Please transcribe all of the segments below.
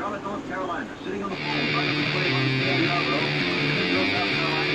Charlotte, North Carolina, sitting on the phone, trying to play on the road, South Carolina.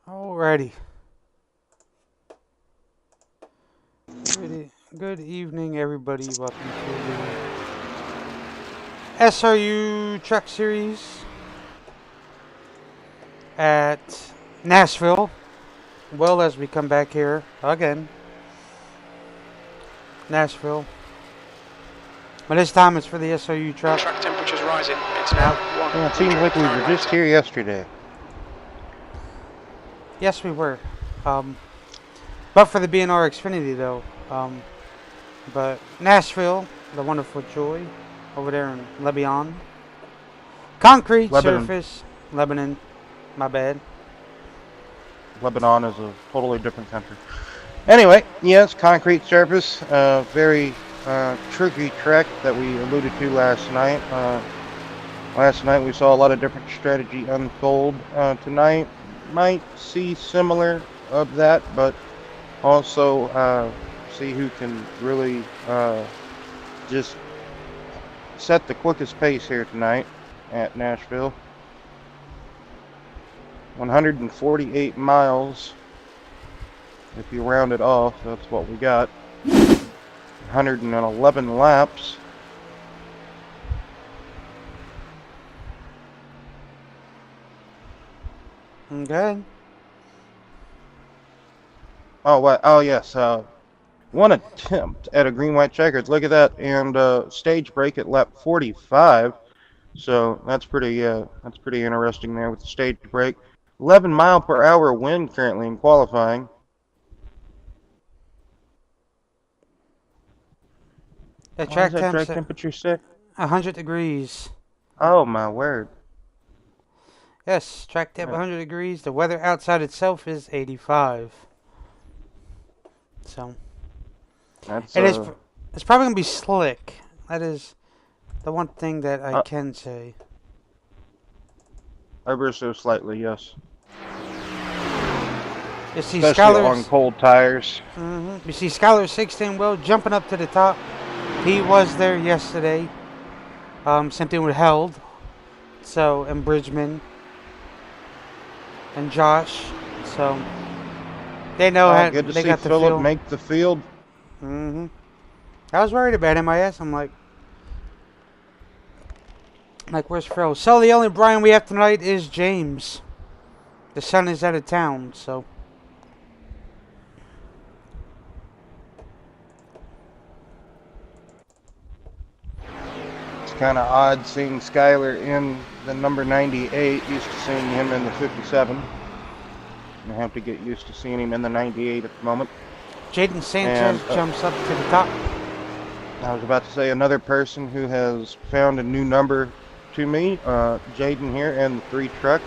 Alrighty. Good evening, everybody. Welcome to the SRU Truck Series at Nashville. Well, as we come back here again, Nashville. But this time it's for the SRU truck. Track temperature's rising. It's now 1. Yeah, it seems like we were just here yesterday. Yes, we were. But for the B&R Xfinity, though. But Nashville, the wonderful joy, over there in Lebanon. Concrete surface, Lebanon. My bad. Lebanon is a totally different country. Anyway, yes, concrete surface. Very tricky track that we alluded to last night. Last night we saw a lot of different strategy unfold. Tonight might see similar of that, but also see who can really just set the quickest pace here tonight at Nashville. 148 miles, if you round it off, that's what we got. 111 laps. Okay. Oh, what? Oh, yes. One attempt at a green-white checkers. Look at that, and stage break at lap 45. So that's pretty interesting there with the stage break. 11 mile per hour wind currently in qualifying. The Why track is that track temperature set? 100 degrees. Oh my word. Yes, track temp 100 degrees. The weather outside itself is 85. So That's it's probably gonna be slick. That is the one thing that I can say. ever so slightly, yes. You see Especially on cold tires. You see Skylar 16 Will jumping up to the top. He was there yesterday. Same thing with Held. So, and Bridgman. And Josh. So, they know how good to they see got the Phillip field. make the field. I was worried about MIS. I'm like, where's Phil? So, the only Brian we have tonight is James. The son is out of town, so. It's kind of odd seeing Skylar in the number 98. Used to seeing him in the 57. I have to get used to seeing him in the 98 at the moment. Jaden Sanchez jumps up to the top. I was about to say another person who has found a new number to me. Jaden here and the 3 truck.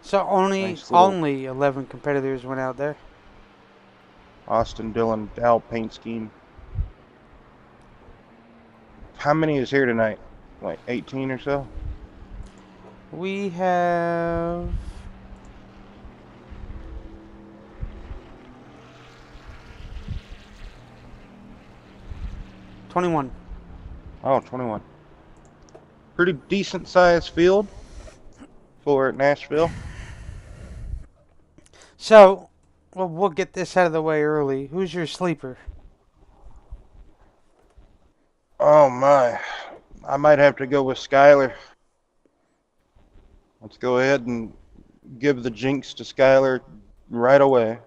So only 11 competitors went out there. Austin Dillon Dow paint scheme. How many is here tonight? Like 18 or so? We have 21. Oh, 21. pretty decent sized field for Nashville. So, well, we'll get this out of the way early. Who's your sleeper? Oh my. I might have to go with Skyler. Let's go ahead and give the jinx to Skyler right away.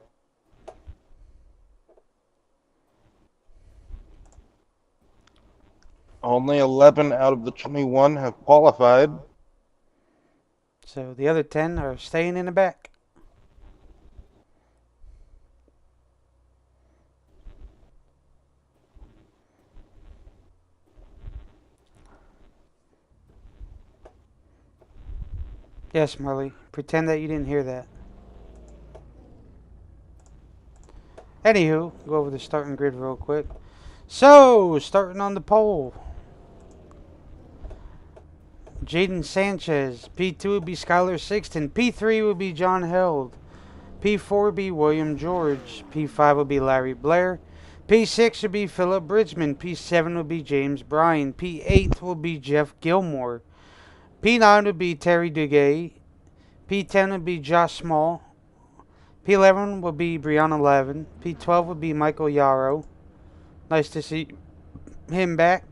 Only 11 out of the 21 have qualified. So the other 10 are staying in the back. Yes, Marley. Pretend that you didn't hear that. Anywho, go over the starting grid real quick. So, starting on the pole. Jaden Sanchez. P2 would be Skylar Sixton. P3 would be John Held. P4 would be William George. P5 would be Larry Blair. P6 would be Philip Bridgman. P7 would be James Bryan. P8 would be Jeff Gilmore. P9 would be Terry Duguay. P10 would be Josh Small. P11 would be Brianna Lavin. P12 would be Michael Yarrow. Nice to see him back.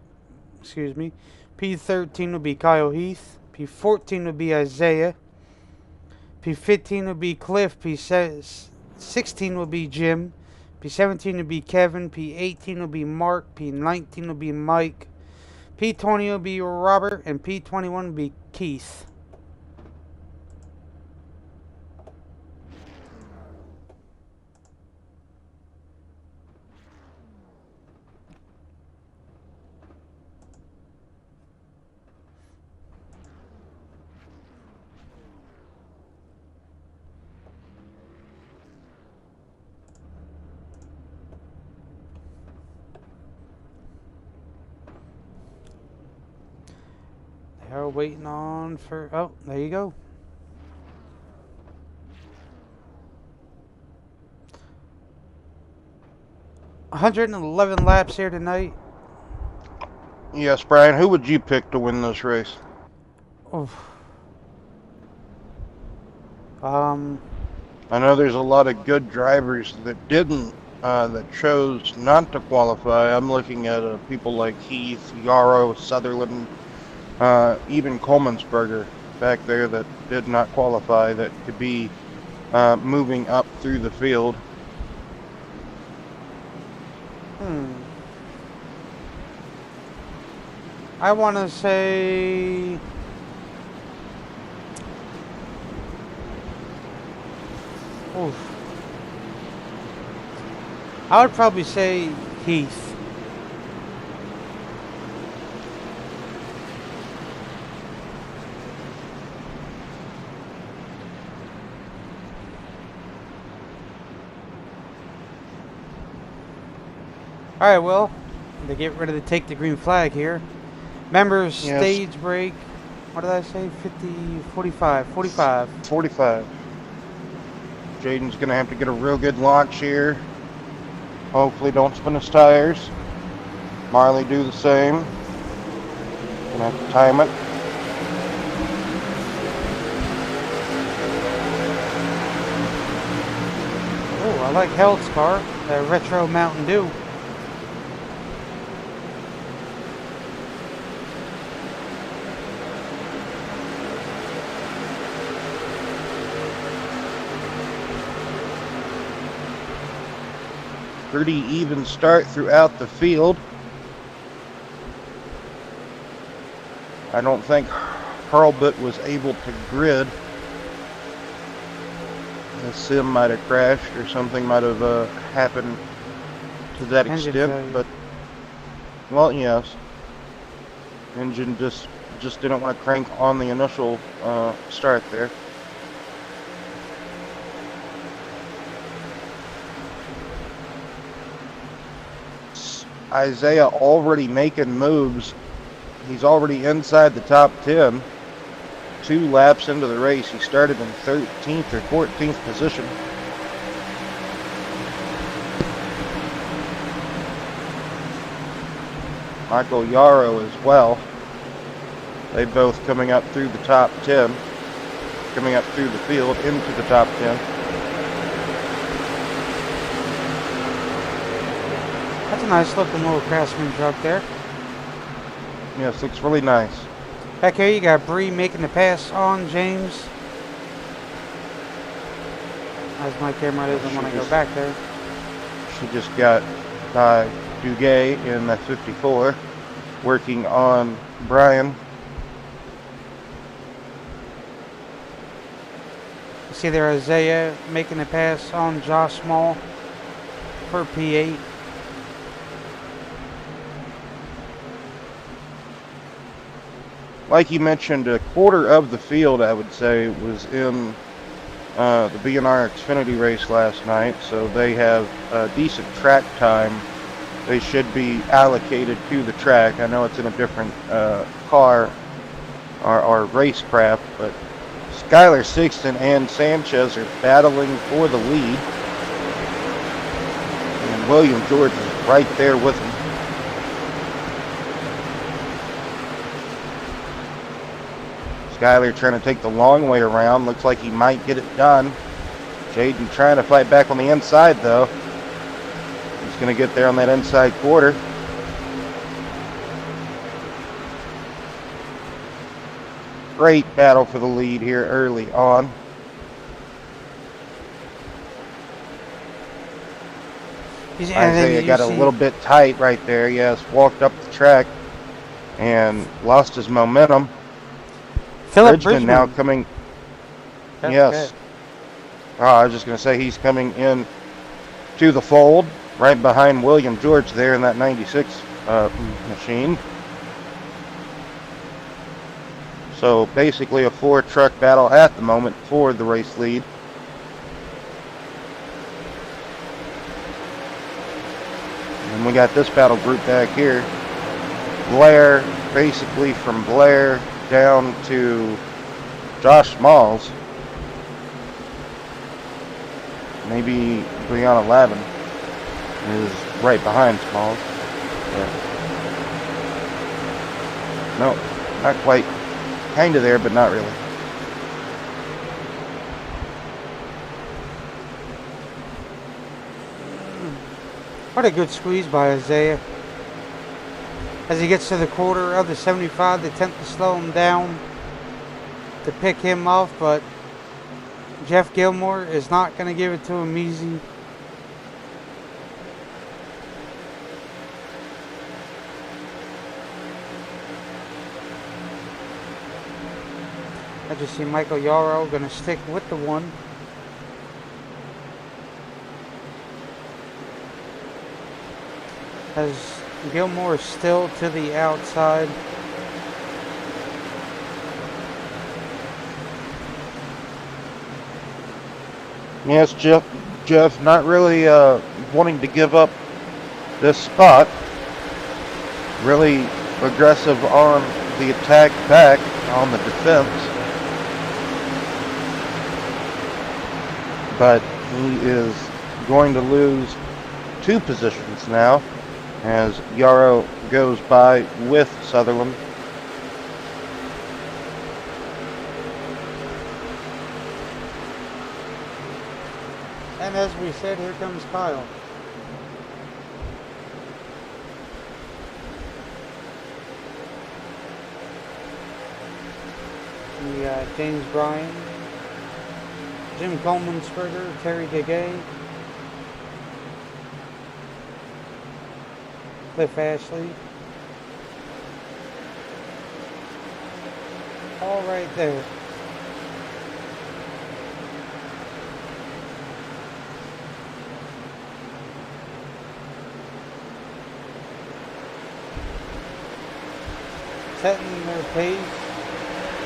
Excuse me. P13 would be Kyle Heath. P14 would be Isaiah. P15 would be Cliff. P16 would be Jim. P17 would be Kevin. P18 would be Mark. P19 would be Mike. P20 would be Robert. And P21 would be Keith. They're waiting on for... Oh, there you go. $111 laps here tonight. Yes, Brian, who would you pick to win this race? Oof. I know there's a lot of good drivers that didn't, that chose not to qualify. I'm looking at people like Heath, Yarrow, Sutherland, even Coleman'sberger back there that did not qualify that could be moving up through the field. I want to say... Oof. I would probably say Heath. Alright, well, they get ready to take the green flag here. Members, Yes. stage break. What did I say? 45. 45. Jaden's going to have to get a real good launch here. Hopefully don't spin his tires. Marley do the same. Going to have to time it. Oh, I like Held's car. That retro Mountain Dew. Pretty even start throughout the field. I don't think Hurlbut was able to grid. The sim might have crashed or something might have happened to that Engine extent, failure. but well, yes. Engine just didn't want to crank on the initial start there. Isaiah already making moves. He's already inside the top 10. 2 laps into the race. He started in 13th or 14th position. Michael Yarrow as well. They both coming up through the top 10. Coming up through the field into the top 10. That's a nice looking little Craftsman truck there. Yes, looks really nice. Back here you got Bree making the pass on James. As my camera doesn't want to go back there. She just got by Duguay in the 54, working on Brian. You see there Isaiah making the pass on Josh Small for P8. Like you mentioned, a quarter of the field, I would say, was in the B&R Xfinity race last night, so they have a decent track time. They should be allocated to the track. I know it's in a different car or racecraft, but Skylar Sixton and Sanchez are battling for the lead. And William George is right there with him. Skyler trying to take the long way around. Looks like he might get it done. Jaden trying to fight back on the inside, though. He's going to get there on that inside quarter. Great battle for the lead here early on. Isaiah got a little bit tight right there. Yes, walked up the track and lost his momentum. Bridgman now coming. That's yes. I was just going to say he's coming in to the fold right behind William George there in that 96 machine. So basically a 4-truck battle at the moment for the race lead. And we got this battle group back here. Blair, basically from Blair down to Josh Smalls. Maybe Brianna Lavin is right behind Smalls. Yeah. No, not quite. Kind of there, but not really. What a good squeeze by Isaiah. As he gets to the quarter of the 75, they attempt to slow him down to pick him off, but Jeff Gilmore is not going to give it to him easy. I just see Michael Yarrow going to stick with the one. As Gilmore is still to the outside. Yes, Jeff not really wanting to give up this spot. Really aggressive on the attack back, on the defense. But he is going to lose 2 positions now as Yarrow goes by with Sutherland. And as we said, here comes Kyle. We got James Bryan, Jim Coleman Springer, Terry Duguay, Cliff Ashley. All right there. Setting their pace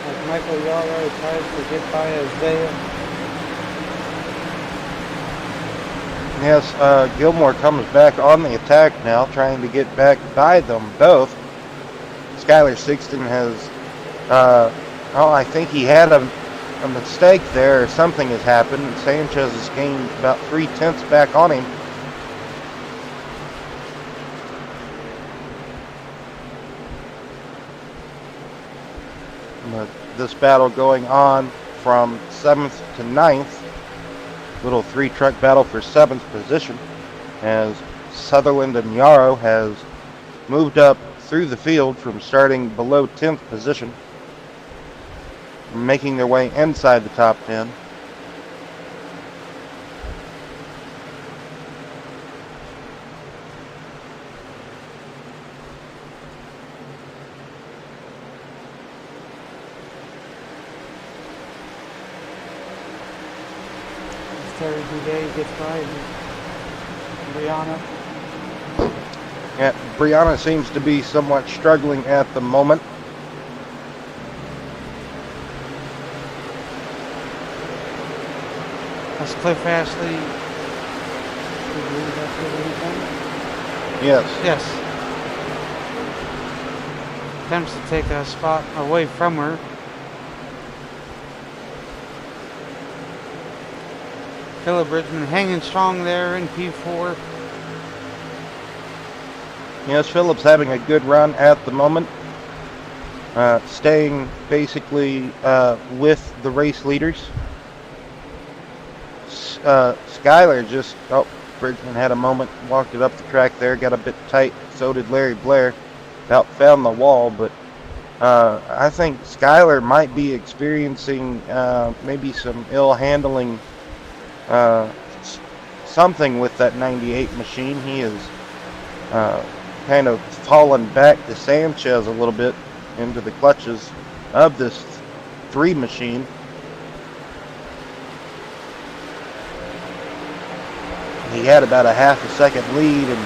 as Michael Yarrow tries to get by Isaiah. Yes, Gilmore comes back on the attack now, trying to get back by them both. Skylar Sixton has, I think he had a mistake there, or something has happened, and Sanchez has gained about 3/10 back on him. this battle going on from 7th to 9th. Little 3-truck battle for 7th position, as Sutherland and Yarrow has moved up through the field from starting below 10th position, making their way inside the top 10. Terry Boudet gets by Brianna. Yeah, Brianna seems to be somewhat struggling at the moment. That's Cliff Ashley. Do you believe that's what he's Yes. done? Yes. Attempts to take a spot away from her. Philip Bridgman hanging strong there in P4. Yes, Phillips having a good run at the moment. Staying basically with the race leaders. Skyler just, Bridgman had a moment, walked it up the track there, got a bit tight. So did Larry Blair. About found the wall, but I think Skyler might be experiencing maybe some ill handling, something with that 98 machine. He is kind of fallen back to Sanchez a little bit into the clutches of this 3 machine. He had about a half a second lead and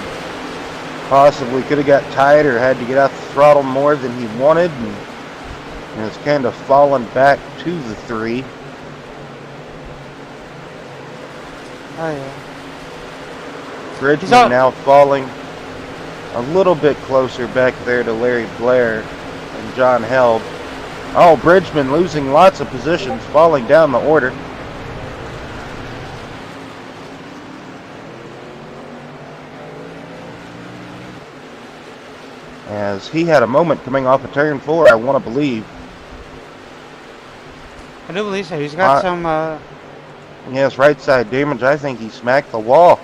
possibly could have got tight or had to get out the throttle more than he wanted, and has kind of fallen back to the 3. Oh yeah. Bridgman now falling a little bit closer back there to Larry Blair and John Held. Oh, Bridgman losing lots of positions, falling down the order. As he had a moment coming off of turn 4, I want to believe. I do believe so. He's got some. Yes, right side damage. I think he smacked the wall.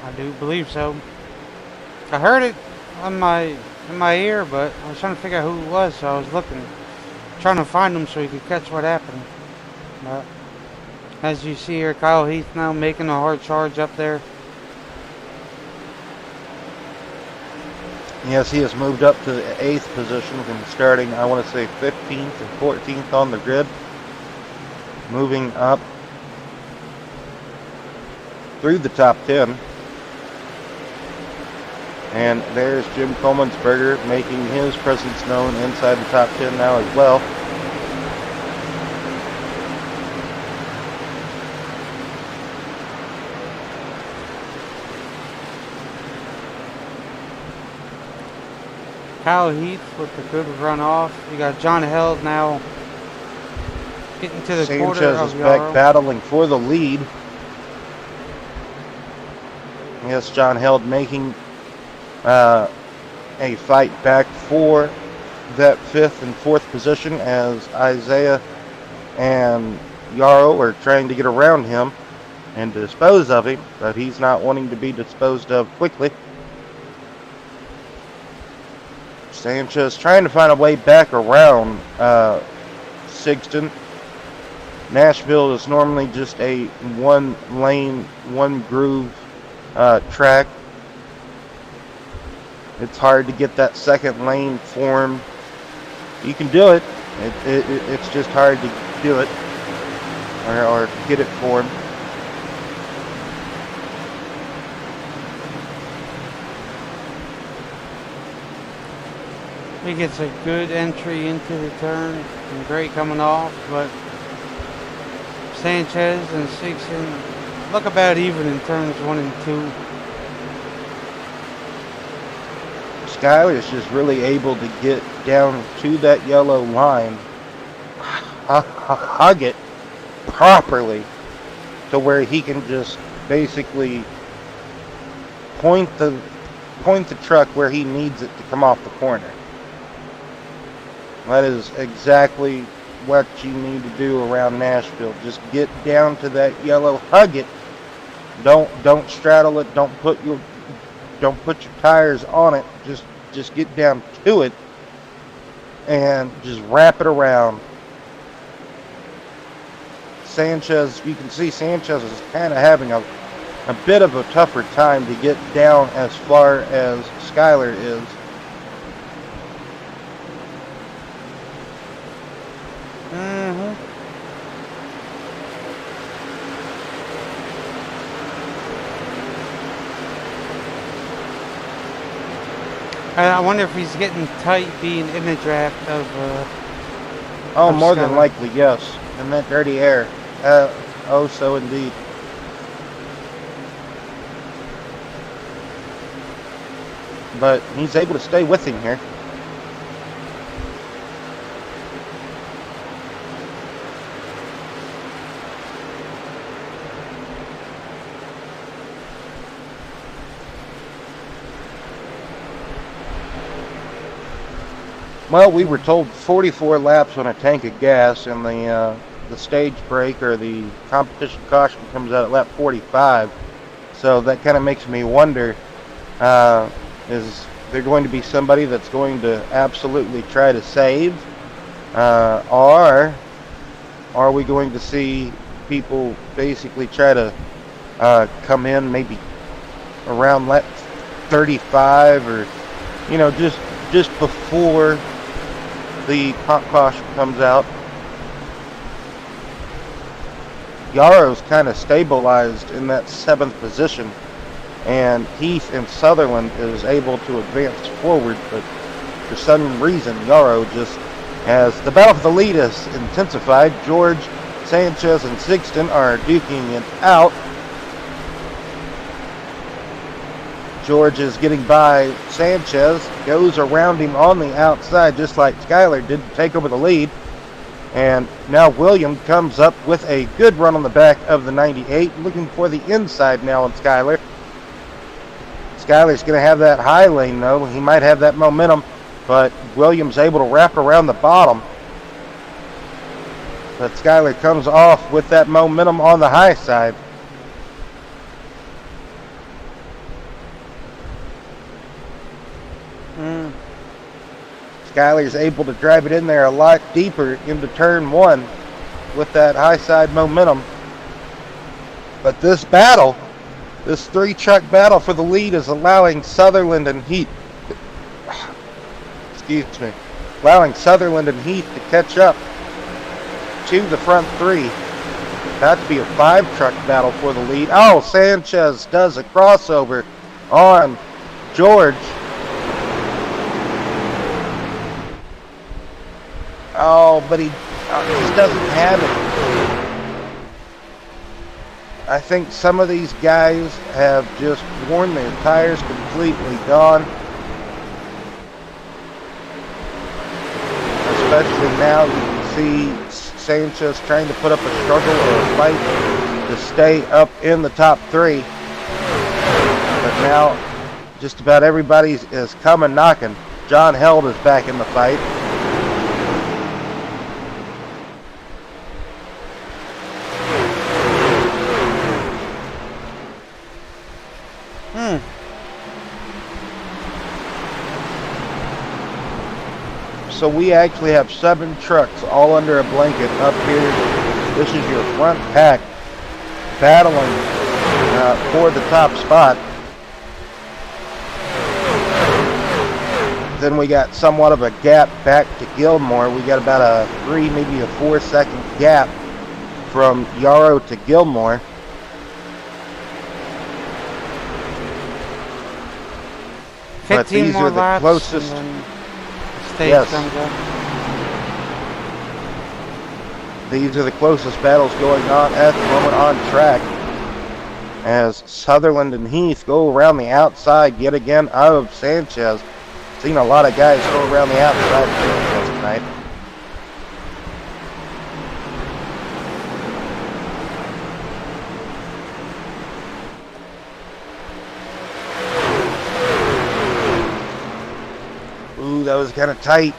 I do believe so. I heard it in my ear, but I was trying to figure out who it was, so I was looking, trying to find him so he could catch what happened. But as you see here, Kyle Heath now making a hard charge up there. Yes, he has moved up to the 8th position from starting, I want to say, 15th and 14th on the grid. Moving up through the top 10. And there's Jim Coleman'sberger making his presence known inside the top 10 now as well. Kyle Heath with a good run off. You got John Held now getting to the quarter Sanchez of is back Yarrow. battling for the lead. Yes, John Held making a fight back for that 5th and 4th position as Isaiah and Yarrow are trying to get around him and dispose of him, but he's not wanting to be disposed of quickly. Sanchez trying to find a way back around Sigston. Nashville is normally just a one lane, one groove track. It's hard to get that second lane formed. You can do it. It's just hard to do it or get it formed. He gets a good entry into the turn and great coming off, but Sanchez and Sigston look about even in turns 1 and 2. Skyler is just really able to get down to that yellow line, hug it properly to where he can just basically point the truck where he needs it to come off the corner. That is exactly what you need to do around Nashville. Just get down to that yellow, hug it. Don't straddle it. Don't put your tires on it. Just get down to it and just wrap it around. Sanchez, you can see Sanchez is kind of having a bit of a tougher time to get down as far as Skyler is. I wonder if he's getting tight being in the draft of. Oh, of more than Skyler. likely, yes. And that dirty air. Oh, so indeed. But he's able to stay with him here. Well, we were told 44 laps on a tank of gas, and the stage break or the competition caution comes out at lap 45. So that kind of makes me wonder, is there going to be somebody that's going to absolutely try to save? Or are we going to see people basically try to come in maybe around lap 35 or, you know, just before the caution comes out? Yarrow's kind of stabilized in that 7th position, and Heath and Sutherland is able to advance forward, but for some reason Yarrow just has the battle for the lead is intensified. George, Sanchez, and Sixton are duking it out. George is getting by Sanchez, goes around him on the outside just like Skyler did to take over the lead. And now William comes up with a good run on the back of the 98, looking for the inside now on Skyler. Skyler's going to have that high lane though. He might have that momentum, but William's able to wrap around the bottom. But Skyler comes off with that momentum on the high side. Skyler's able to drive it in there a lot deeper into turn 1 with that high side momentum. But this battle, this 3-truck battle for the lead is allowing Sutherland and Heath, allowing Sutherland and Heath to catch up to the front 3. About to be a 5-truck battle for the lead. Oh, Sanchez does a crossover on George. Oh, but he just doesn't have it. I think some of these guys have just worn their tires completely gone. Especially now, you can see Sanchez trying to put up a struggle or a fight to stay up in the top 3. But now, just about everybody is coming knocking. John Held is back in the fight. So we actually have 7 trucks all under a blanket up here. This is your front pack battling for the top spot. Then we got somewhat of a gap back to Gilmore. We got about a 3, maybe a 4-second gap from Yarrow to Gilmore. But 15 these more are the laps. closest. And then the stage Yes. comes up. These are the closest battles going on at the moment on track, as Sutherland and Heath go around the outside yet again of Sanchez. Seen a lot of guys go around the outside of Sanchez tonight. Ooh, that was kind of tight.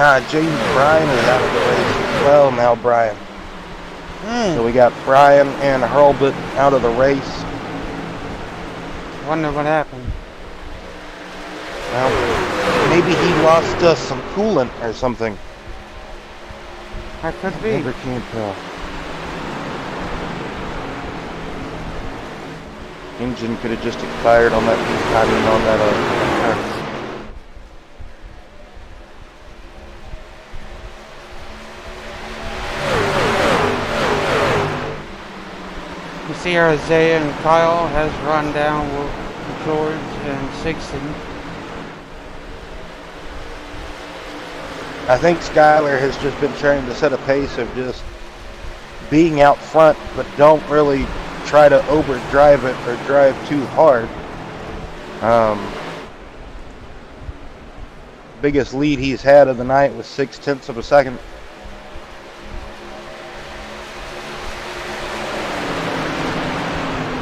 James Bryan is out of the race as well now, Brian. Hmm. So we got Bryan and Hurlbut out of the race. Wonder what happened. Well, maybe he lost us some coolant or something. That could be. Never can tell. Engine could have just expired on that piece. I mean, on that. You see Isaiah and Kyle has run down with George and Sixton. I think Skyler has just been trying to set a pace of just being out front, but don't really try to overdrive it or drive too hard. Biggest lead he's had of the night was 0.6 of a second.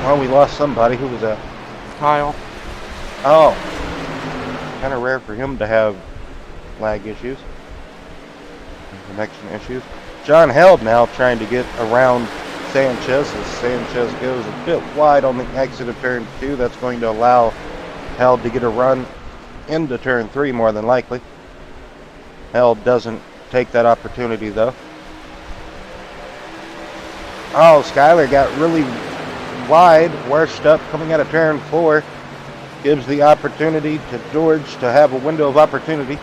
Well, we lost somebody. Who was that? Kyle. Oh. Kind of rare for him to have lag issues. Connection issues. John Held now trying to get around Sanchez as Sanchez goes a bit wide on the exit of turn 2. That's going to allow Held to get a run into turn 3 more than likely. Held doesn't take that opportunity though. Oh, Skyler got really wide, washed up coming out of turn 4. Gives the opportunity to George to have a window of opportunity.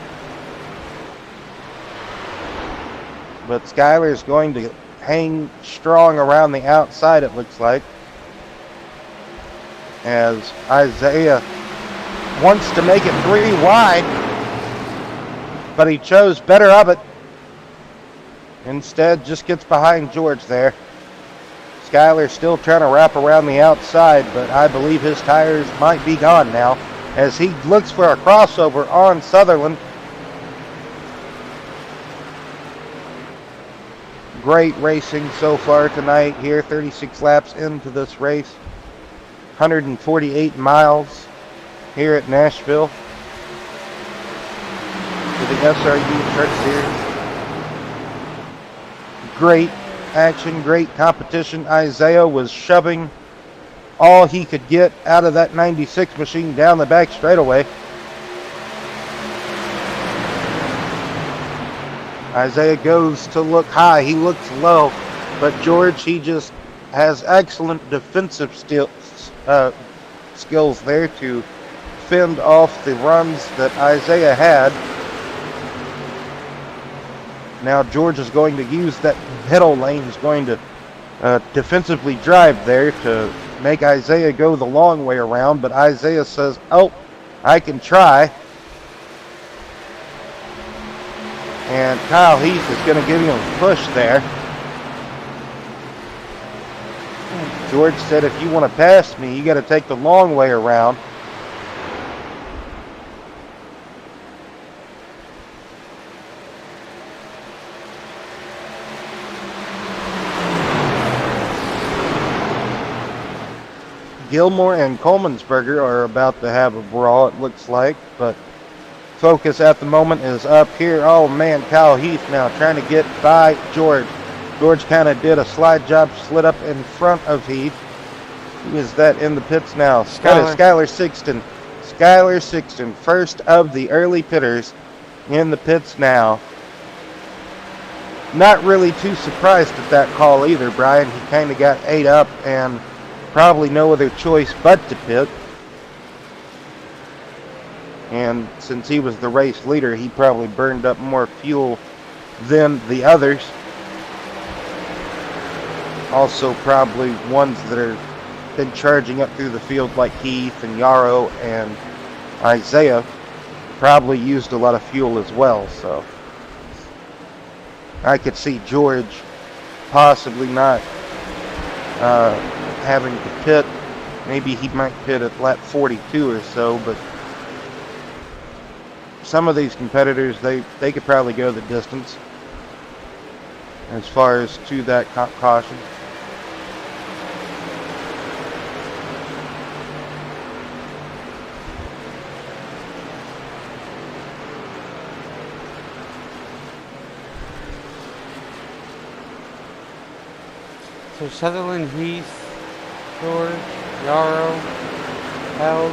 But Skyler is going to hang strong around the outside, it looks like. As Isaiah wants to make it 3 wide, but he chose better of it. Instead, just gets behind George there. Skyler still trying to wrap around the outside, but I believe his tires might be gone now as he looks for a crossover on Sutherland. Great racing so far tonight here, 36 laps into this race. 148 miles here at Nashville for the SRU Truck Series. Great action, great competition. Isaiah was shoving all he could get out of that 96 machine down the back straightaway. Isaiah goes to look high. He looks low, but George, he just has excellent defensive skills there to fend off the runs that Isaiah had. Now George is going to use that middle lane. He's going to defensively drive there to make Isaiah go the long way around, but Isaiah says, oh, I can try. And Kyle Heath is going to give him a push there. George said, if you want to pass me, you got to take the long way around. Gilmore and Colemansberger are about to have a brawl, it looks like, but focus at the moment is up here. Oh man, Kyle Heath now trying to get by George. George kind of did a slide job, slid up in front of Heath. Who is that in the pits now? That is Skyler Sixton. Skyler Sixton, first of the early pitters in the pits now. Not really too surprised at that call either, Brian. He kind of got ate up and probably no other choice but to pit. And since he was the race leader, he probably burned up more fuel than the others. Also probably ones that are been charging up through the field like Heath and Yarrow and Isaiah probably used a lot of fuel as well. So I could see George possibly not having to pit. Maybe he might pit at lap 42 or so, but some of these competitors, they could probably go the distance as far as to that caution. So Sutherland, Heath, George, Yarrow, Held.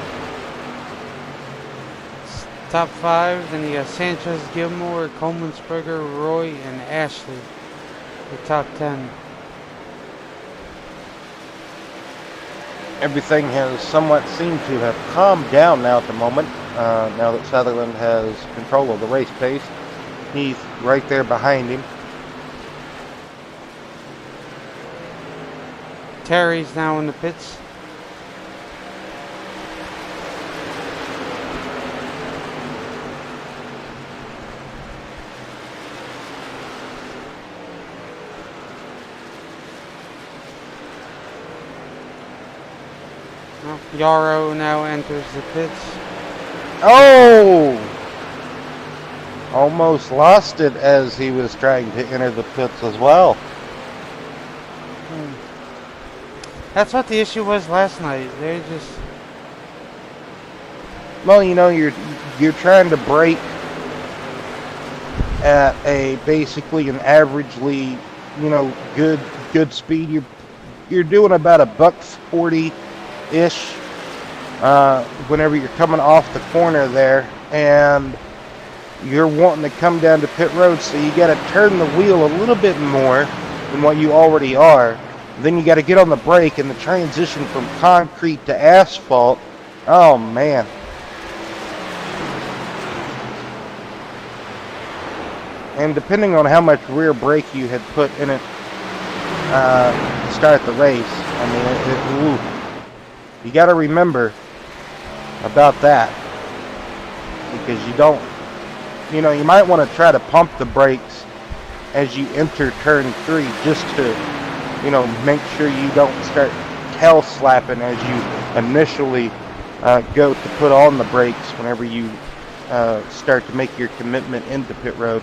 Top 5. Then you got Sanchez, Gilmore, Colemansberger, Roy, and Ashley. The top 10. Everything has somewhat seemed to have calmed down now at the moment. Now that Sutherland has control of the race pace. He's right there behind him. Terry's now in the pits. Well, Yarrow now enters the pits. Oh! Almost lost it as he was trying to enter the pits as well. That's what the issue was last night. They just... Well, you know, you're trying to brake at a basically an averagely, you know, good speed. You're doing about $140-ish whenever you're coming off the corner there, and you're wanting to come down to pit road, so you got to turn the wheel a little bit more than what you already are. Then you got to get on the brake, and the transition from concrete to asphalt. Oh man. And depending on how much rear brake you had put in it to start the race, I mean, you got to remember about that, because you don't, you know, you might want to try to pump the brakes as you enter turn 3 just to, you know, make sure you don't start tail slapping as you initially go to put on the brakes whenever you start to make your commitment into pit road.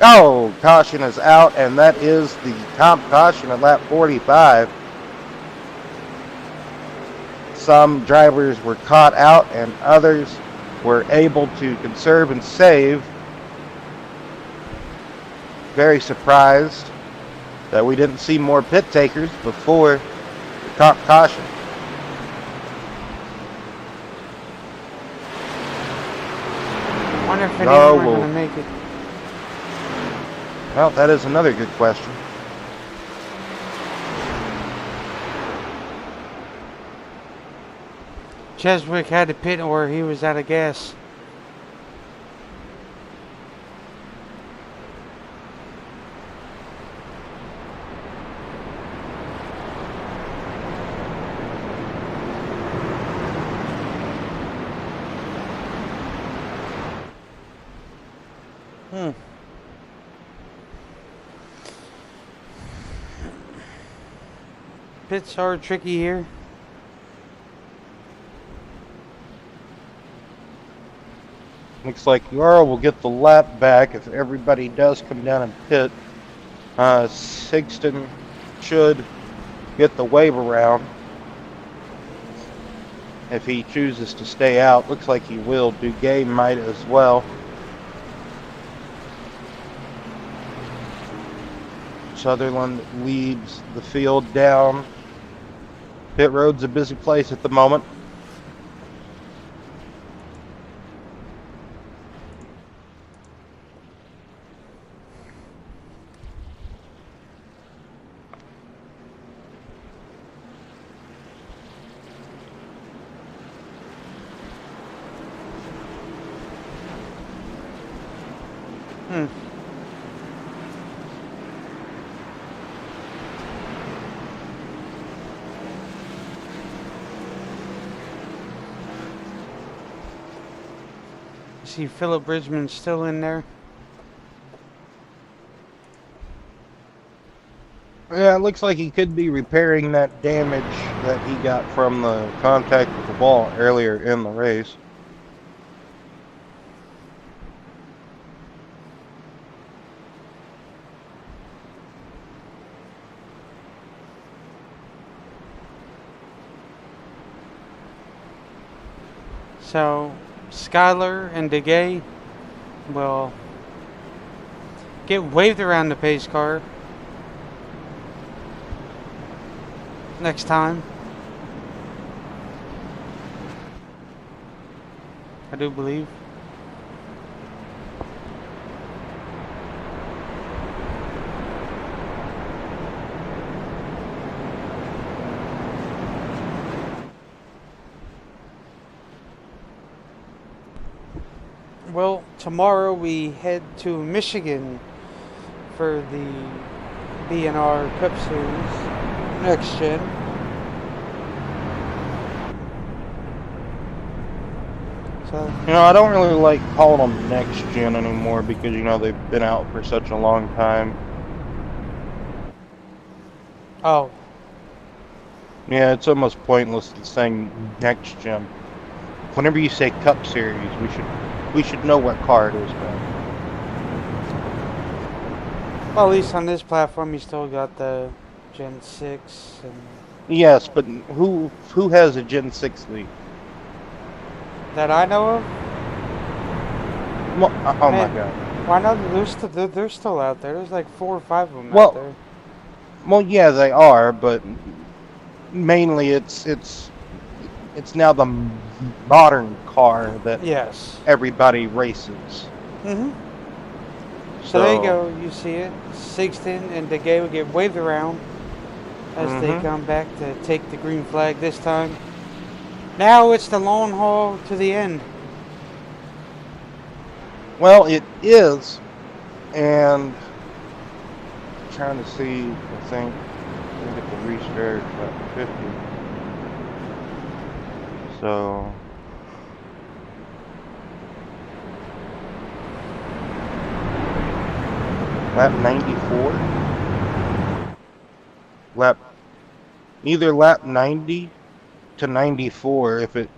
Oh, caution is out, and that is the top caution at lap 45. Some drivers were caught out, and others were able to conserve and save. Very surprised that we didn't see more pit takers before the top caution. I wonder if anyone going to make it. Well, that is another good question. Cheswick had to pit or he was out of gas. Pits are tricky here. Looks like Yara will get the lap back if everybody does come down and pit. Sigston should get the wave around if he chooses to stay out. Looks like he will. Duguay might as well. Sutherland leads the field down. Pit road's a busy place at the moment. See Philip Bridgman still in there. Yeah, it looks like he could be repairing that damage that he got from the contact with the wall earlier in the race. So Skyler and Duguay will get waved around the pace car. next time. I do believe. Well, tomorrow we head to Michigan for the B&R Cup Series Next Gen. So, I don't really like calling them next gen anymore because, they've been out for such a long time. oh, Yeah, it's almost pointless saying next gen. Whenever you say Cup Series, we should know what car it is, man. well, at least on this platform, you still got the Gen 6 and Yes, but who has a Gen 6 lead? that I know of. Oh my Man, God. Why not? They're still out there. There's like 4 or 5 of them Well, out there. Well, yeah, they are, but mainly it's now the modern car that Yes. everybody races. Mhm. So there you go. You see it. Sixten and DeGay will get waved around as they come back to take the green flag this time. Now it's the long haul to the end. Well, it is, and I'm trying to see. I think at the restart at 50. So. Lap 94? Either lap 90 to 94 if it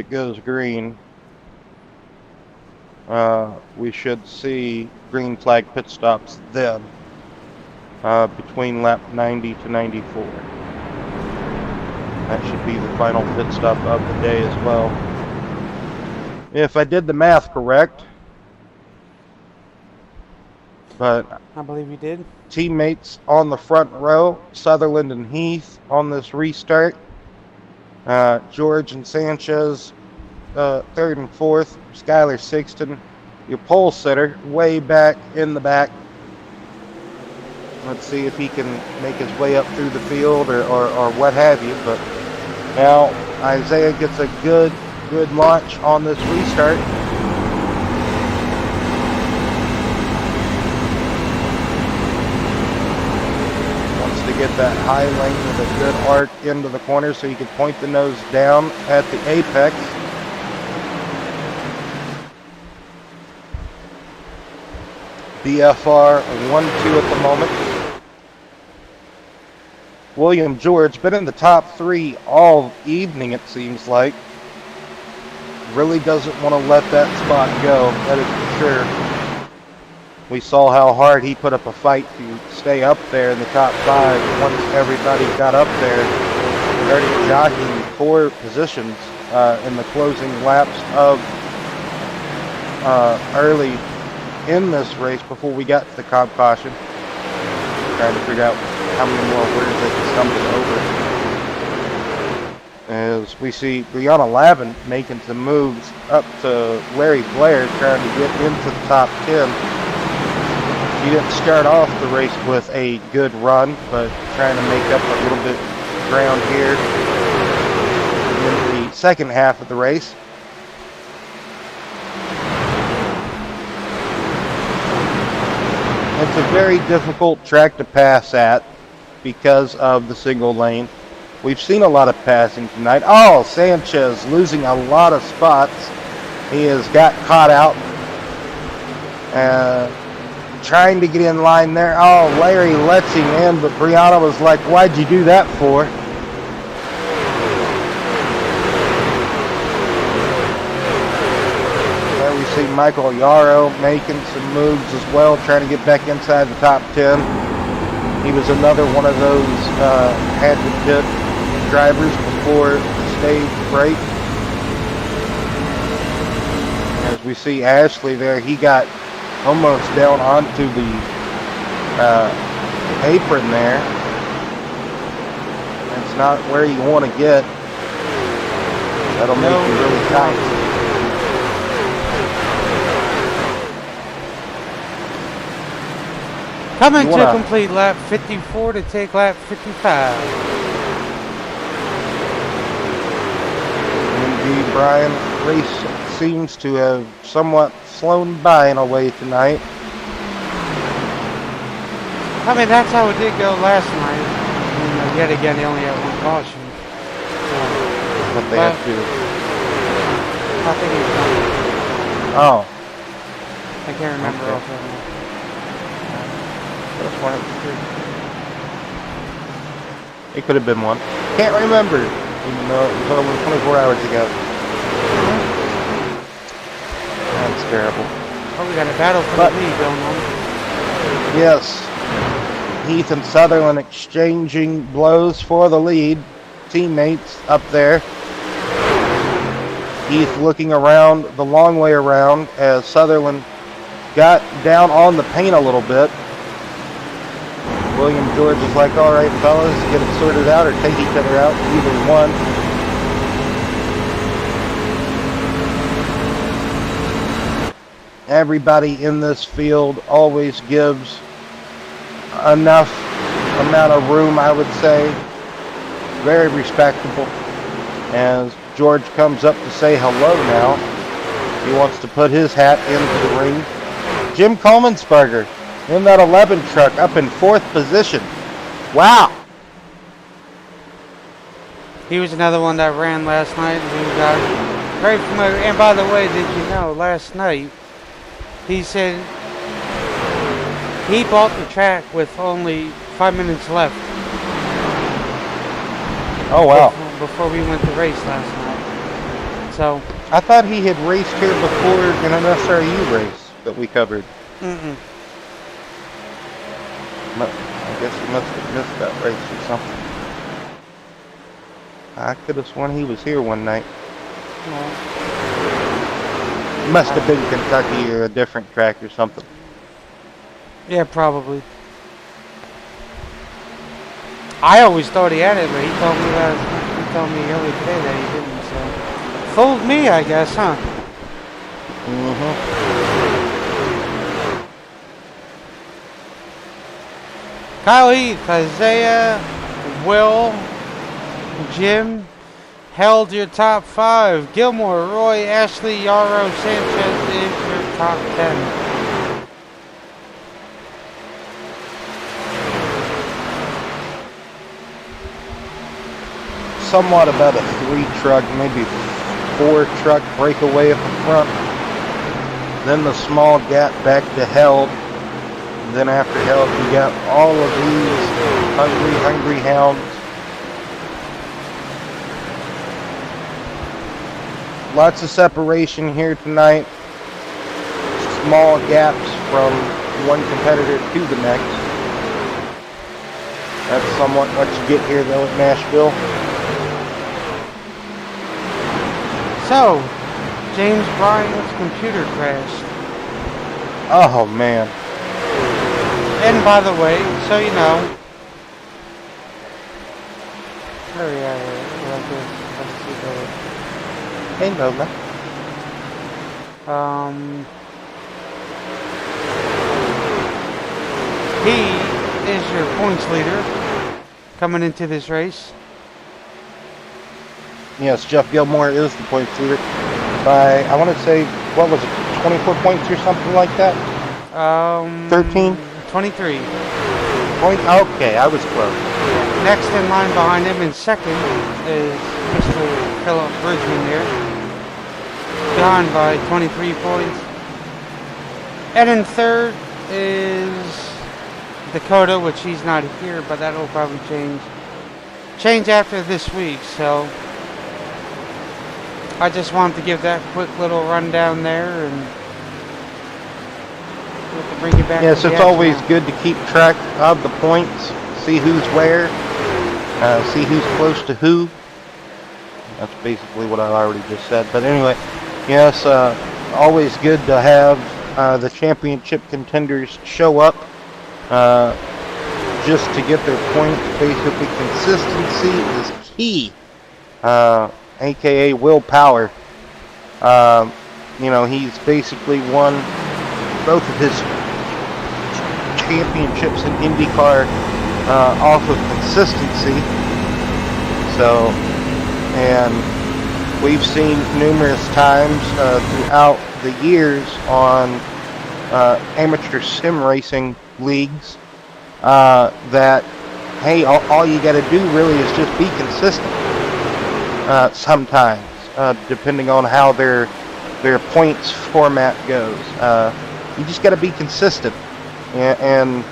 goes green. We should see green flag pit stops then, between lap 90 to 94. That should be the final pit stop of the day as well. If I did the math correct. But I believe you did. teammates on the front row, Sutherland and Heath on this restart. George and Sanchez, third and fourth. Skylar Sixten, your pole sitter, way back in the back. Let's see if he can make his way up through the field or what have you. But now Isaiah gets a good launch on this restart. Get that high lane with a good arc into the corner so you can point the nose down at the apex. BFR 1-2 at the moment. William George been in the top 3 all evening, it seems like. Really doesn't want to let that spot go, that is for sure. We saw how hard he put up a fight to stay up there in the top 5. Once everybody got up there, started jockeying for positions in the closing laps of early in this race before we got to the comp caution. Trying to figure out how many more words they can stumble over. As we see Brianna Lavin making some moves up to Larry Blair, trying to get into the top 10. She didn't start off the race with a good run, but trying to make up a little bit of ground here in the second half of the race. It's a very difficult track to pass at because of the single lane. We've seen a lot of passing tonight. Oh, Sanchez losing a lot of spots. He has got caught out. Trying to get in line there. Oh, Larry lets him in, but Brianna was like, why'd you do that for? There we see Michael Yarrow making some moves as well, trying to get back inside the top 10. He was another one of those had to pit drivers before the stage break. As we see Ashley there, he got almost down onto the apron there. not where you want to get. That'll make you really tight. Coming to complete lap 54 to take lap 55. Indeed, Brian. Race seems to have somewhat flown by in a way tonight. I mean, that's how it did go last night. And, yet again, they only had one caution. But they have to. I think it was one. Oh. I can't remember offhand. That's one of the three. It could have been one. Can't remember. Even though it was over 24 hours ago. That's terrible. Oh, we got a battle for the lead going on. Yes. Heath and Sutherland exchanging blows for the lead. Teammates up there. Heath looking around the long way around as Sutherland got down on the paint a little bit. William George is like, all right, fellas, get it sorted out or take each other out. Either one. Everybody in this field always gives enough amount of room, I would say. Very respectable. As George comes up to say hello now. He wants to put his hat into the ring. Jim Coleman'sberger in that 11 truck up in 4th position. Wow. He was another one that ran last night. He got very familiar. And by the way, did you know, last night, he said he bought the track with only 5 minutes left. Oh, wow. Before we went to race last night. So I thought he had raced here before in an SRU race that we covered. Mm-mm. I guess he must have missed that race or something. I could have sworn he was here one night. Well, Must have been Kentucky or a different track or something. yeah, probably. I always thought he had it, but he told me earlier today that he didn't. So fooled me, I guess, huh? Mm-hmm. Kyle Heath, Isaiah, Will, Jim held your top 5. Gilmore, Roy, Ashley, Yarrow, Sanchez is your top 10. Somewhat about a 3 truck, maybe 4 truck breakaway at the front. Then the small gap back to Held. And then after Held, you got all of these hungry hounds. Lots of separation here tonight. Small gaps from one competitor to the next. That's somewhat what you get here though at Nashville. So, James Bryan's computer crashed. Oh man. And by the way, so you know, where are we at here? Like this. Let's see better. Hey Lola. He is your points leader coming into this race. Yes, Jeff Gilmore is the points leader by, I want to say, what was it, 24 points or something like that? 13? 23. Okay, I was close. Next in line behind him in second is Mr. Philip Bridgman there. Behind by 23 points. And in third is Dakota, which he's not here, but that'll probably change after this week. So I just wanted to give that quick little rundown there and bring it back. Yes, it's always good to keep track of the points, see who's where, see who's close to who. That's basically what I already just said. But anyway, yes, always good to have the championship contenders show up. just to get their points. Basically, consistency is key, aka willpower. He's basically won both of his championships in IndyCar off of consistency. So, and we've seen numerous times throughout the years on amateur sim racing leagues that, hey, all you got to do really is just be consistent. Sometimes, depending on how their points format goes, you just got to be consistent, and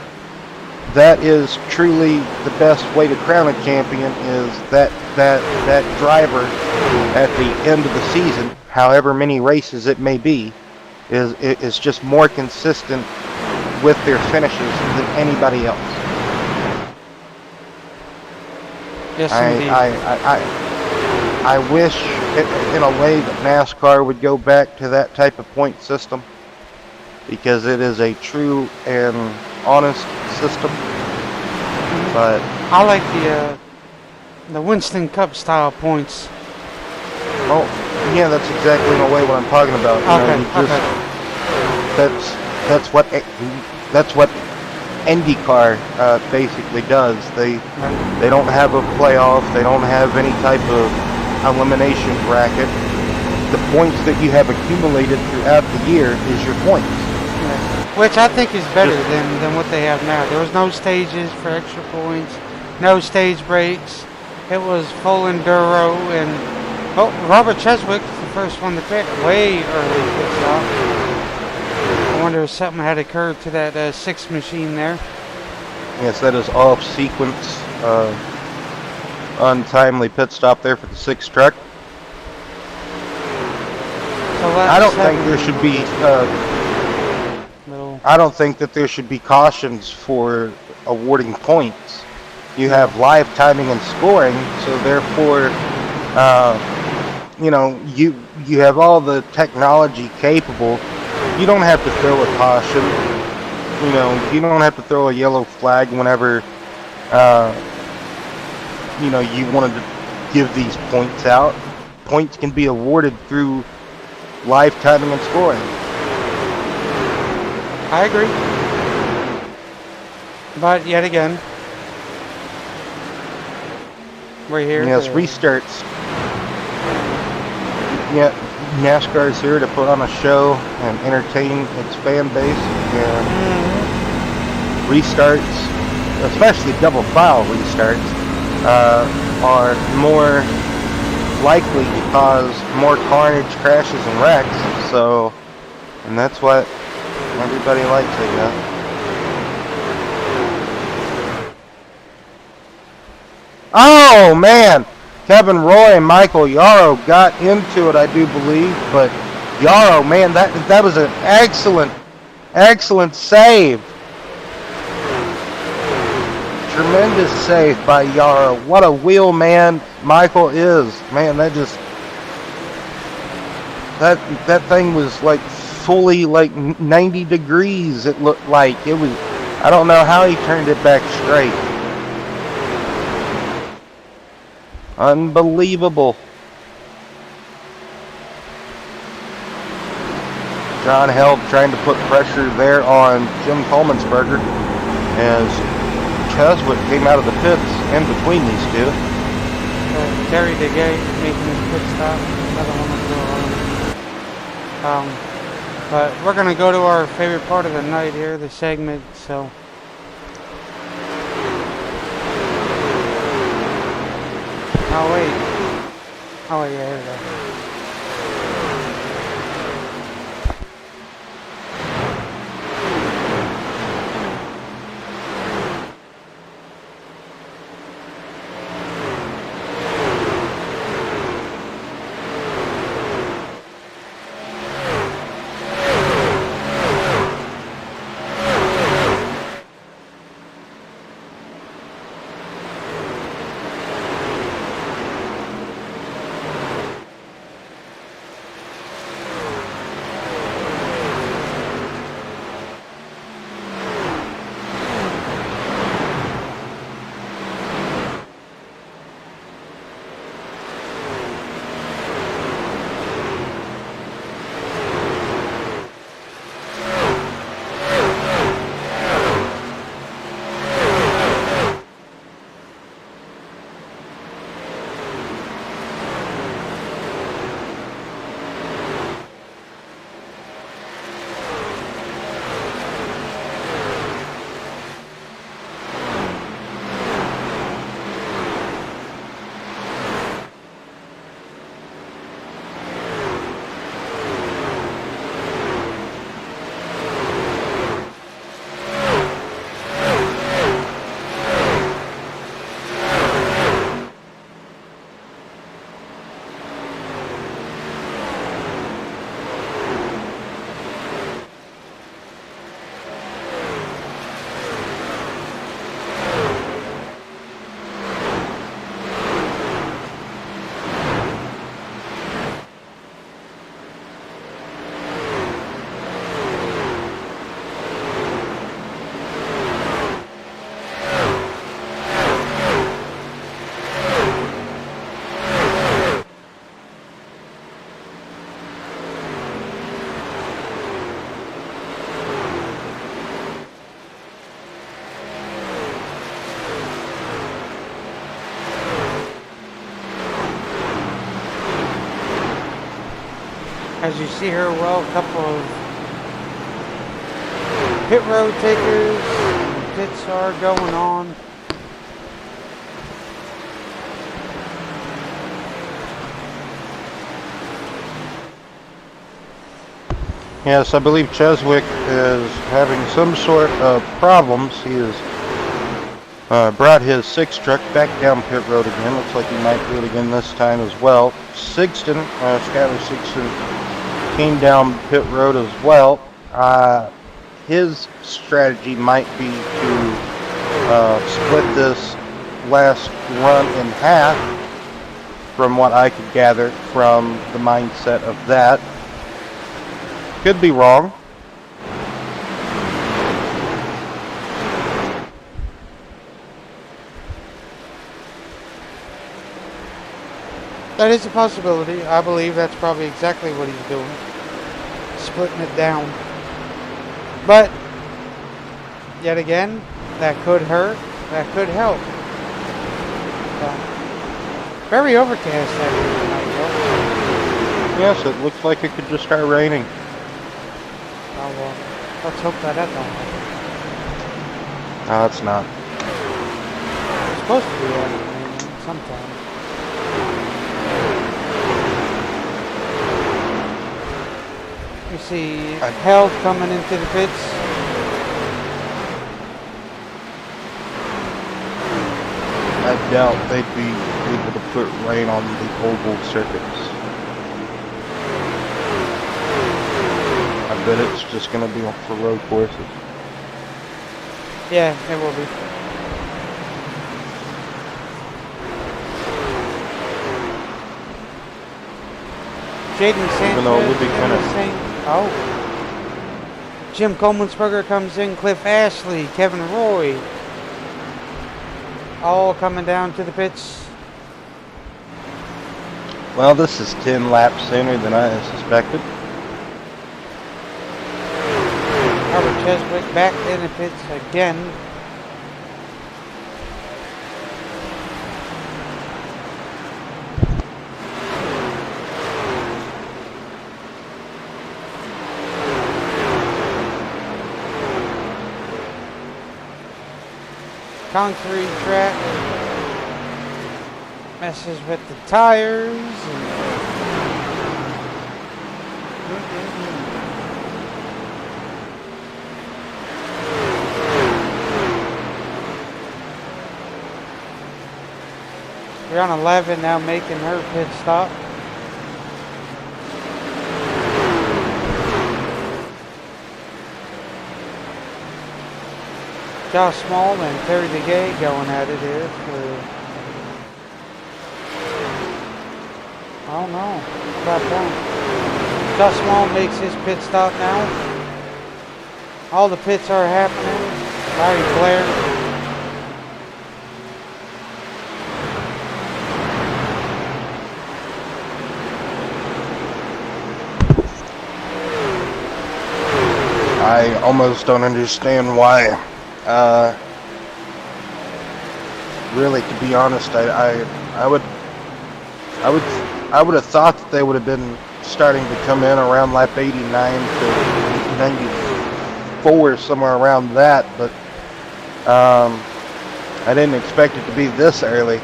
that is truly the best way to crown a champion. Is that driver at the end of the season, however many races it may be, is just more consistent with their finishes than anybody else. Yes, indeed. I wish, in a way, that NASCAR would go back to that type of point system, because it is a true and honest system. But I like the Winston Cup style points. well, yeah, that's exactly in a way what I'm talking about. That's what IndyCar basically does. They don't have a playoff. They don't have any type of elimination bracket. The points that you have accumulated throughout the year is your points. Which I think is better than what they have now. There was no stages for extra points, no stage breaks. It was full enduro, and Robert Cheswick, the first one to pit, way early pit stop. I wonder if something had occurred to that 6 machine there. Yes, that is off sequence, untimely pit stop there for the 6 truck. So I don't think there should be. I don't think that there should be cautions for awarding points. You have live timing and scoring, so therefore, you have all the technology capable. You don't have to throw a caution. You don't have to throw a yellow flag whenever, you wanted to give these points out. Points can be awarded through live timing and scoring. I agree. But yet again, we're here. Yes, restarts. Yeah, NASCAR is here to put on a show and entertain its fan base. And restarts, especially double file restarts, are more likely to cause more carnage, crashes, and wrecks. So, and that's what everybody likes, I guess. Oh man, Kevin Roy and Michael Yarrow got into it, I do believe, but Yarrow, man, that was an excellent save. Tremendous save by Yarrow. What a wheel man Michael is. Man, that thing was like fully like 90 degrees, it looked like. It was, I don't know how he turned it back straight. Unbelievable. John Held trying to put pressure there on Jim Coleman'sberger as Cheswick came out of the pits in between these two. Terry DeGay making his pit stop. Another one of the but we're going to go to our favorite part of the night here, the segment, so. Oh, wait. Oh, yeah, here we go. As you see here, well, a couple of pit road takers, pits are going on. Yes, I believe Cheswick is having some sort of problems. He has brought his 6 truck back down pit road again. Looks like he might do it again this time as well. Sixton, Skyler Sixton, came down pit road as well. His strategy might be to split this last run in half, from what I could gather from the mindset of that. Could be wrong. That is a possibility. I believe that's probably exactly what he's doing. Splitting it down. But, yet again, that could hurt. That could help. Very overcast out here tonight, though. Yes, it looks like it could just start raining. Oh, well, let's hope that don't happen. No, it's not. It's supposed to be raining sometime. You see Health coming into the pits. I doubt they'd be able to put rain on the oval circuits. I bet it's just going to be for road courses. Yeah, it will be. Jaden Even though it would be Sanchez kinda- saying, oh. Jim Coleman'sberger comes in, Cliff Ashley, Kevin Roy. All coming down to the pits. Well, this is 10 laps sooner than I suspected. Robert Cheswick back in the pits again. Concrete track messes with the tires. We're on 11 now, making her pit stop. Josh Small and Terry DeGay going at it here. I don't know about that. Josh Small makes his pit stop now. All the pits are happening. Larry Blair. I almost don't understand why. Really, to be honest, I would have thought that they would have been starting to come in around lap 89 to 94, somewhere around that, but I didn't expect it to be this early.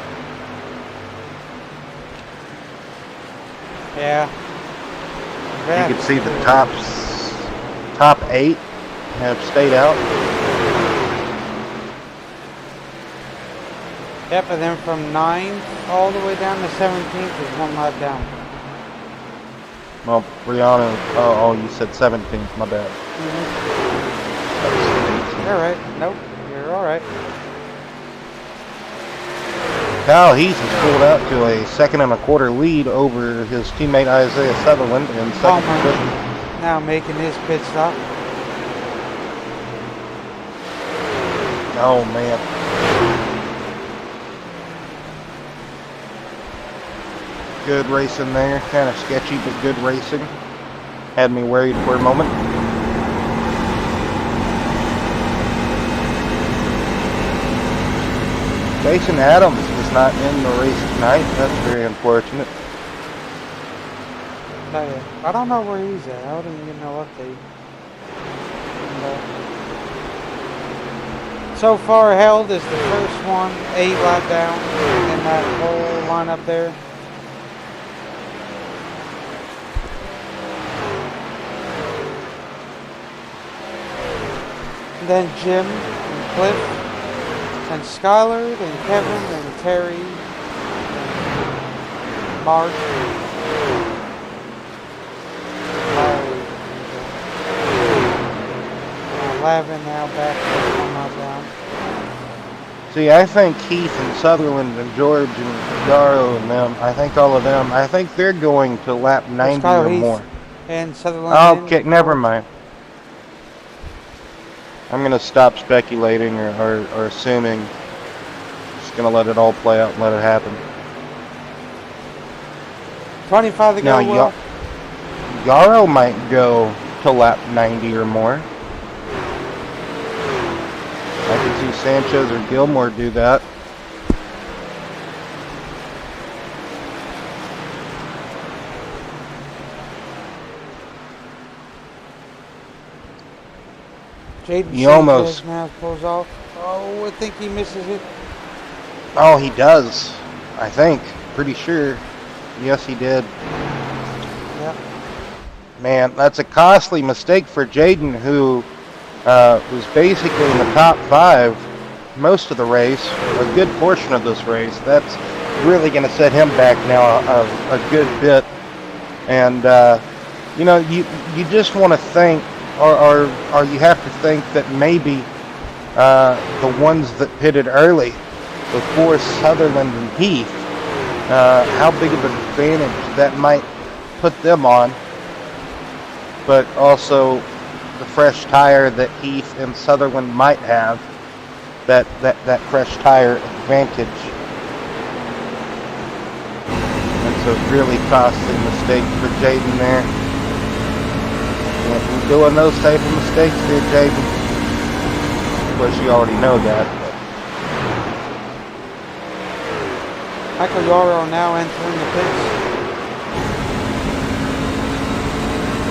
Yeah. You can see the top 8 have stayed out. Yep, and then from 9th all the way down to 17th is one lap down. Well, Brianna, oh, you said 17th, my bad. You're right. Nope, you're alright. Kyle Heath has pulled out to a 2 1/4 lead over his teammate Isaiah Sutherland in second position. Now making his pit stop. Oh, man. Good racing there. Kind of sketchy, but good racing. Had me worried for a moment. Jason Adams is not in the race tonight. That's very unfortunate. tell you. I don't know where he's at. I didn't get no update. So far, held is the first one, 8 lap down in that whole lineup there. And then Jim and Cliff and Skylar and Kevin and Terry and Mark. Lavin now back to 1 lap down. See, I think Keith and Sutherland and George and Yarrow and them, I think all of them, I think they're going to lap 90 Kyle or Heath more. And Sutherland. Okay, never mind. I'm going to stop speculating or assuming. Just going to let it all play out and let it happen. 25 to go. Now, Yarrow might go to lap 90 or more. I can see Sanchez or Gilmore do that. Jaden He Sanchez almost- now pulls off. Oh, I think he misses it. Oh, he does. I think. Pretty sure. Yes, he did. Yep. Man, that's a costly mistake for Jaden, who was basically in the top 5 most of the race, a good portion of this race. That's really going to set him back now a good bit. And, you know, you just want to think, or you have to think that maybe the ones that pitted early before Sutherland and Heath, how big of an advantage that might put them on, but also the fresh tire that Heath and Sutherland might have, that fresh tire advantage. It's a really costly mistake for Jaden there. Can't be doing those type of mistakes there, Jaden. Of course, you already know that. Michael Yarrow now entering the pits.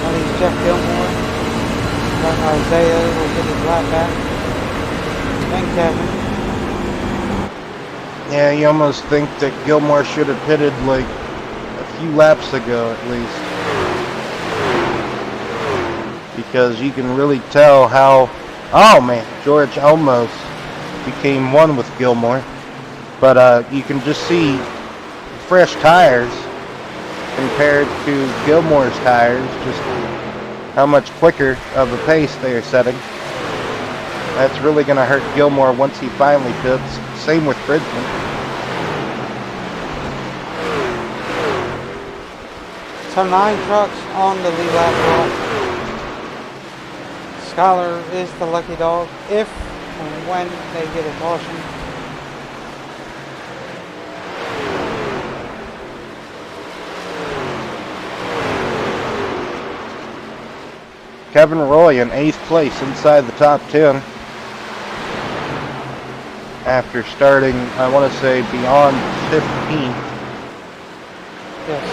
That is Jeff Gilmore. Then Isaiah will get his lap back. And Kevin. Yeah, you almost think that Gilmore should have pitted like a few laps ago at least. Because you can really tell how, oh man, George almost became one with Gilmore. But you can just see fresh tires compared to Gilmore's tires, just how much quicker of a pace they are setting. That's really going to hurt Gilmore once he finally pits. Same with Bridgman. So 9 trucks on the lead lap block. Skylar is the lucky dog if and when they get a caution. Kevin Roy in 8th place inside the top 10. After starting, I want to say, beyond 15th. Yes.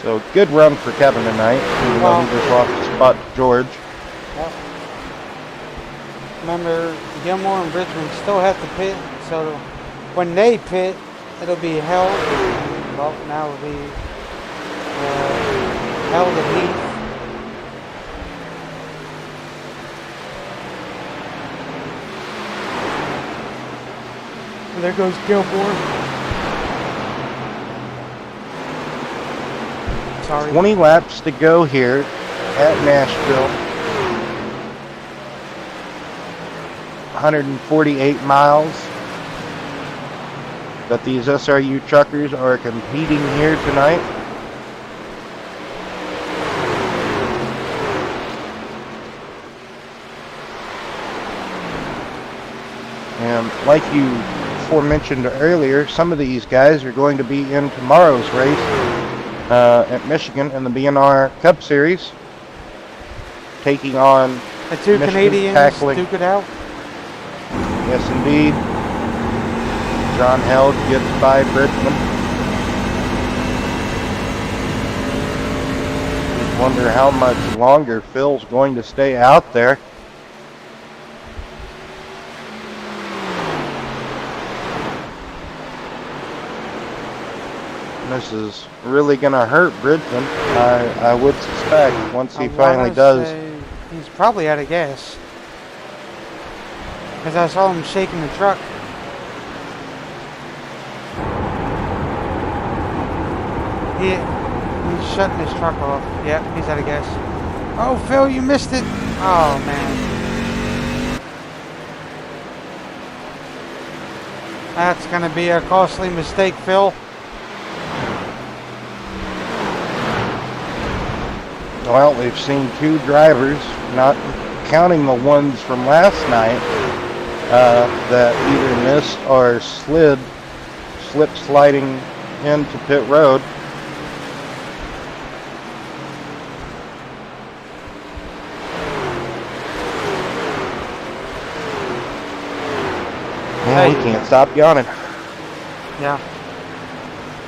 So good run for Kevin tonight, even though he just lost his spot to George. Yep. Remember, Gilmore and Bridgman still have to pit, so when they pit, it'll be held. Well, now it'll be held at Heath. And there goes Gilmore. Sorry. 20 laps to go here at Nashville. 148 miles that these SRU truckers are competing here tonight. And like you aforementioned earlier, some of these guys are going to be in tomorrow's race at Michigan in the BNR Cup Series, taking on The two Michigan Canadians tackling. duke it out. Yes, indeed. John Held gets by Bridgman. Wonder how much longer Phil's going to stay out there. This is really going to hurt Bridgman, I would suspect, once he finally does. He's probably out of gas. Because I saw him shaking the truck. He's shutting his truck off. Yep, he's out of gas. Oh, Phil, you missed it. Oh, man. That's going to be a costly mistake, Phil. Well, we've seen two drivers, not counting the ones from last night, that either missed or slip sliding into pit road. Well, we can't stop yawning. Yeah.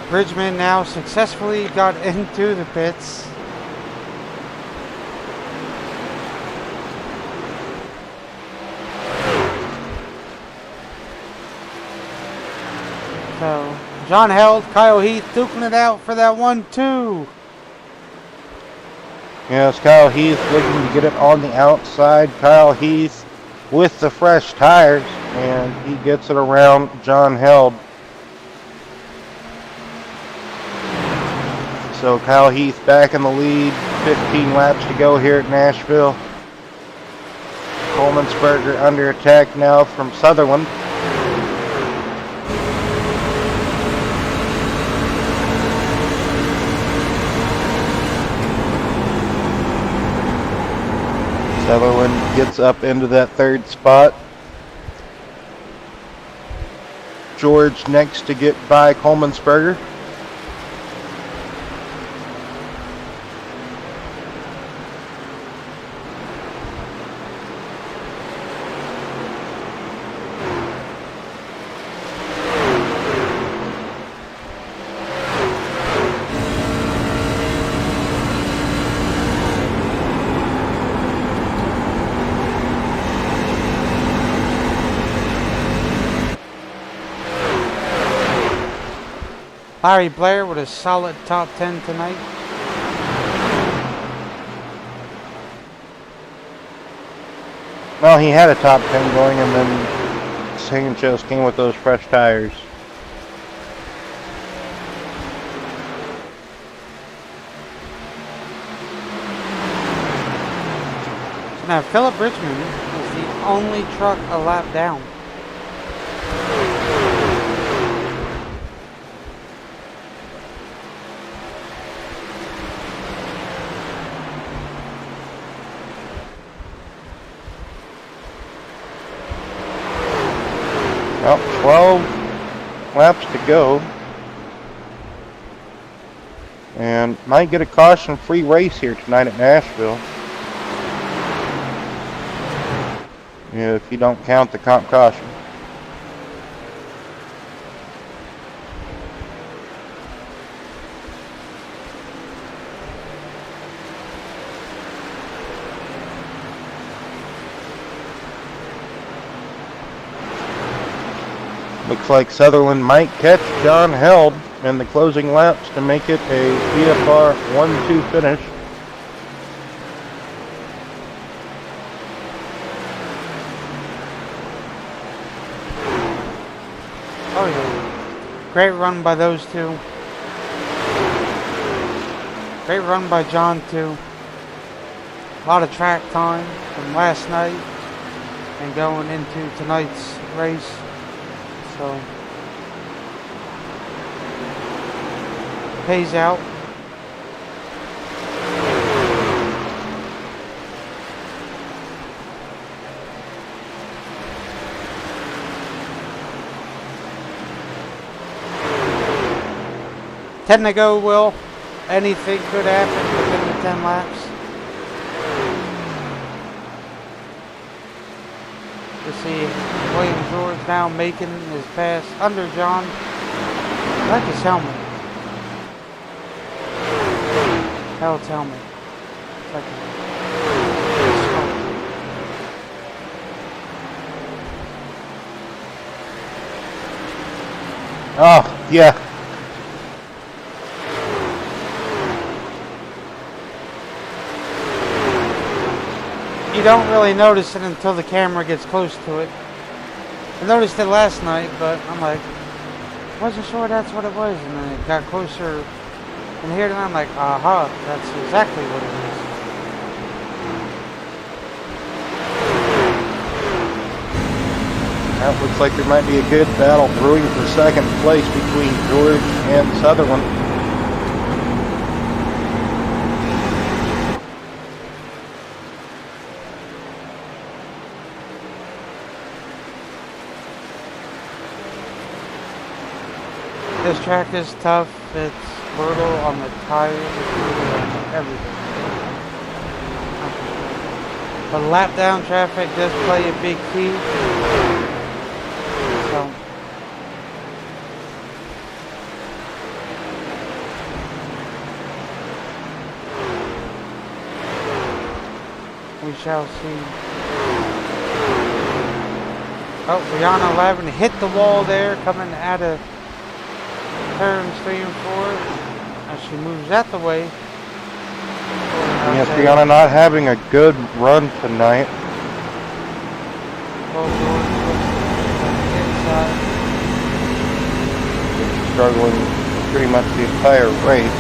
Bridgman now successfully got into the pits. So, John Held, Kyle Heath duking it out for that 1-2. Yes, Kyle Heath looking to get it on the outside. Kyle Heath with the fresh tires, and he gets it around John Held. So Kyle Heath back in the lead, 15 laps to go here at Nashville. Coleman'sberger under attack now from Sutherland. Sutherland gets up into that third spot. George next to get by Coleman'sberger. Larry Blair with a solid top 10 tonight. Well, he had a top 10 going, and then Sanchez came with those fresh tires. So now Philip Bridgman is the only truck a lap down. Well, 12 laps to go. And might get a caution-free race here tonight at Nashville. Yeah, if you don't count the comp caution. Looks like Sutherland might catch John Held in the closing laps to make it a VFR 1-2 finish. Oh yeah. Great run by those two. Great run by John too. A lot of track time from last night and going into tonight's race. So pays out. Ten to go, Will. Anything could happen within the 10 laps. You see William George now making his pass under John. I like his helmet. Held's helmet. It's like Oh, yeah. you don't really notice it until the camera gets close to it. I noticed it last night, but I'm like, wasn't sure that's what it was, and then it got closer and here, and I'm like, aha, that's exactly what it is. That looks like there might be a good battle brewing for second place between George and Sutherland. This track is tough. It's brutal on the tires. It's brutal on everything. But lap down traffic does play a big key. So we shall see. Oh, Brianna 11 hit the wall there, coming out of turns 3 and 4 as she moves out the way. Yes, Brianna not having a good run tonight. Struggling pretty much the entire race.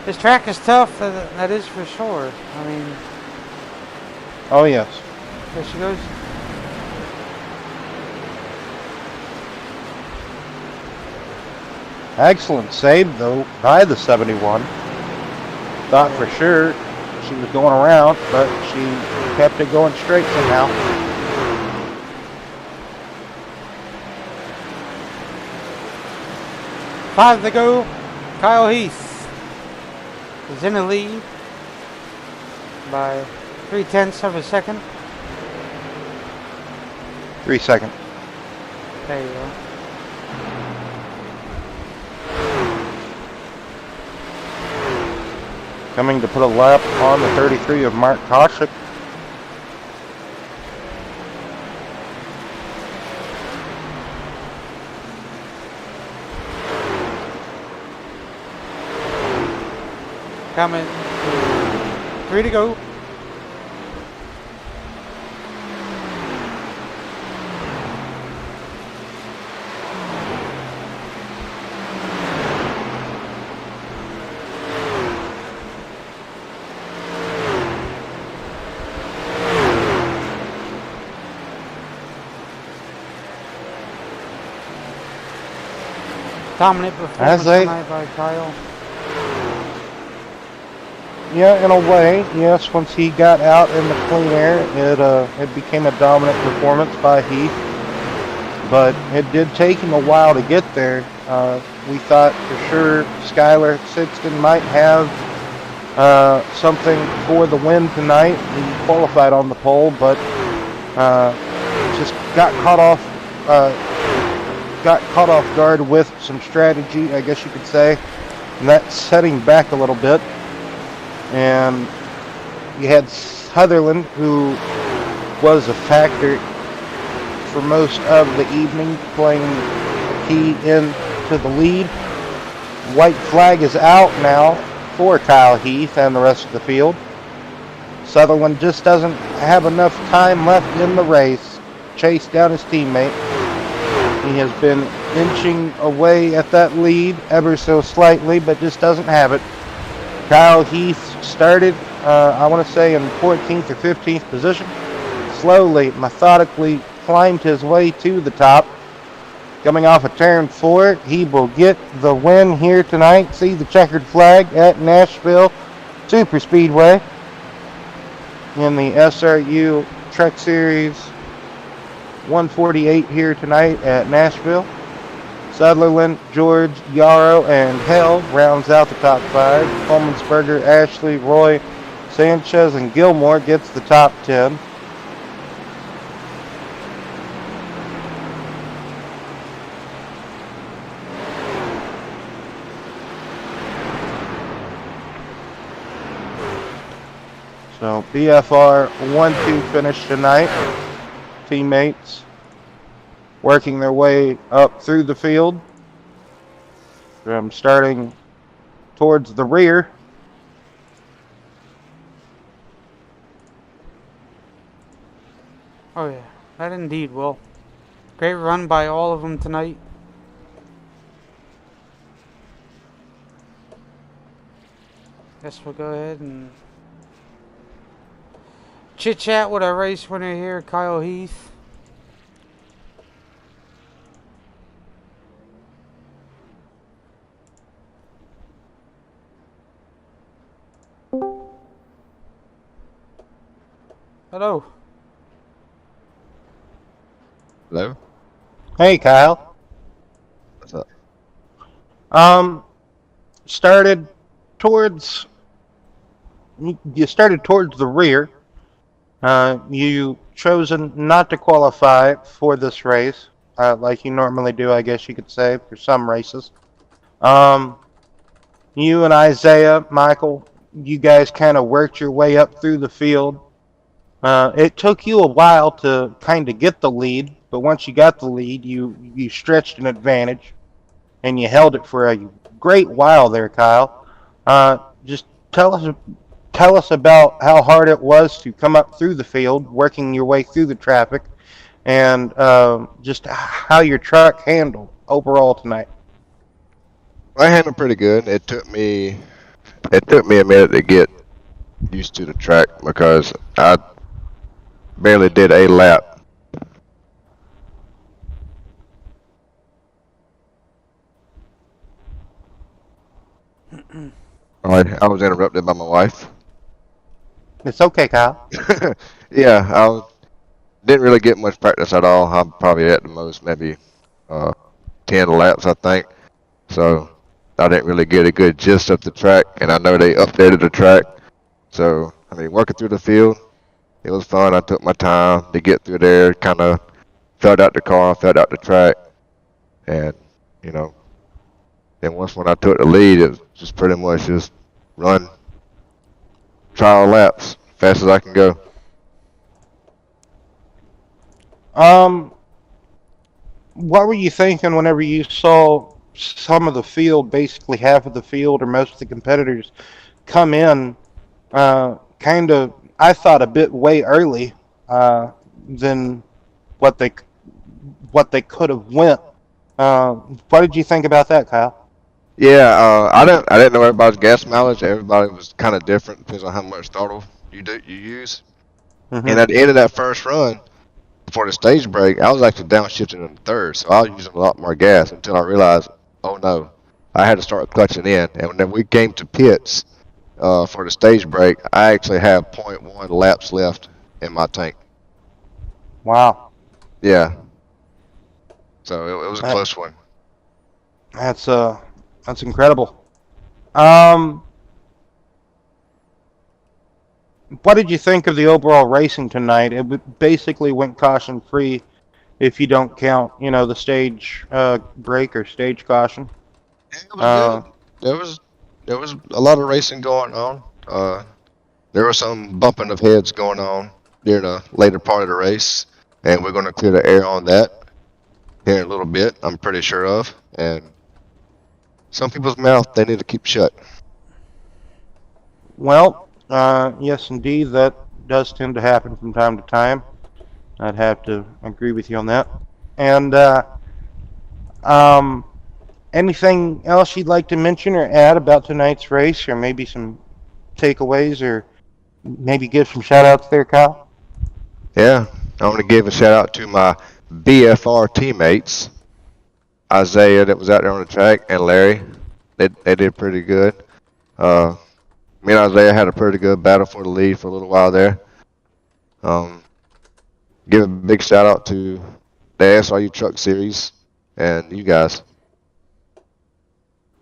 This track is tough, that is for sure. I mean, Oh yes. there she goes. Excellent save though by the 71. Thought for sure she was going around, but she kept it going straight somehow. Five to go. Kyle Heath is in the lead by 0.3 of a second. 3 seconds. There you go. Coming to put a lap on the 33 of Mark Koshik. Coming. 3 to go. Dominant performance tonight by Kyle. Yeah, in a way, yes. Once he got out in the clean air, it became a dominant performance by Heath. But it did take him a while to get there. We thought for sure Skylar Sixton might have something for the win tonight. He qualified on the pole, but just got caught off guard with some strategy, I guess you could say, and that set him back a little bit. And you had Sutherland, who was a factor for most of the evening, playing a key into the lead. White flag is out now for Kyle Heath and the rest of the field. Sutherland just doesn't have enough time left in the race. Chase down his teammate. He has been inching away at that lead ever so slightly, but just doesn't have it. Kyle Heath started, I want to say, in 14th or 15th position. Slowly, methodically climbed his way to the top. Coming off of turn 4, he will get the win here tonight. See the checkered flag at Nashville Super Speedway in the SRU Truck Series 148 here tonight at Nashville. Sutherland, George, Yarrow, and Hell rounds out the top 5. Colemansberger, Ashley, Roy, Sanchez, and Gilmore gets the top 10. So BFR 1-2 finished tonight. Teammates working their way up through the field. Starting towards the rear. Oh yeah, that indeed will. Great run by all of them tonight. Guess we'll go ahead and chit chat with our race winner here, Kyle Heath. Hello. Hello? Hey, Kyle. What's up? Started towards you started towards the rear. You chosen not to qualify for this race, like you normally do, I guess you could say, for some races. You and Isaiah, Michael, you guys kind of worked your way up through the field. It took you a while to kind of get the lead, but once you got the lead, you stretched an advantage, and you held it for a great while there, Kyle. Just tell us about how hard it was to come up through the field, working your way through the traffic, and just how your truck handled overall tonight. I handled pretty good. It took me a minute to get used to the track because I barely did a lap. I was interrupted by my wife. It's okay, Kyle. Yeah, didn't really get much practice at all. I'm probably at the most maybe uh, 10 laps, I think. So I didn't really get a good gist of the track, and I know they updated the track. So, I mean, working through the field, it was fun. I took my time to get through there, kind of felt out the car, felt out the track, and, you know, then once when I took the lead, it was just pretty much just run trial laps fast as I can go. What were you thinking whenever you saw some of the field, basically half of the field or most of the competitors, come in kind of, I thought, a bit way early than what they what they could have went. What did you think about that, Kyle? Yeah, I didn't know everybody's gas mileage. Everybody was kind of different depends on how much throttle you use. And Mm-hmm. at the end of that first run, before the stage break, I was actually downshifting in the third, so I was using a lot more gas until I realized, oh no, I had to start clutching in. And when we came to pits for the stage break, I actually have .1 laps left in my tank. Wow, Yeah, so it was a that, close one. that's incredible. Um, what did you think of the overall racing tonight? It basically went caution free, if you don't count, the stage break or stage caution. Yeah, it was Uh, good. There was a lot of racing going on. There was some bumping of heads going on during the later part of the race, and we're going to clear the air on that here in a little bit, I'm pretty sure of. And some people's mouth they need to keep shut. Well, yes, indeed, that does tend to happen from time to time. I'd have to agree with you on that. And um, anything else you'd like to mention or add about tonight's race, or maybe some takeaways, or maybe give some shout outs there, Kyle? Yeah, I want to give a shout out to my BFR teammates, Isaiah that was out there on the track, and Larry. They did pretty good. Uh, Me and Isaiah had a pretty good battle for the lead for a little while there. Give a big shout out to the SRU Truck Series and you guys.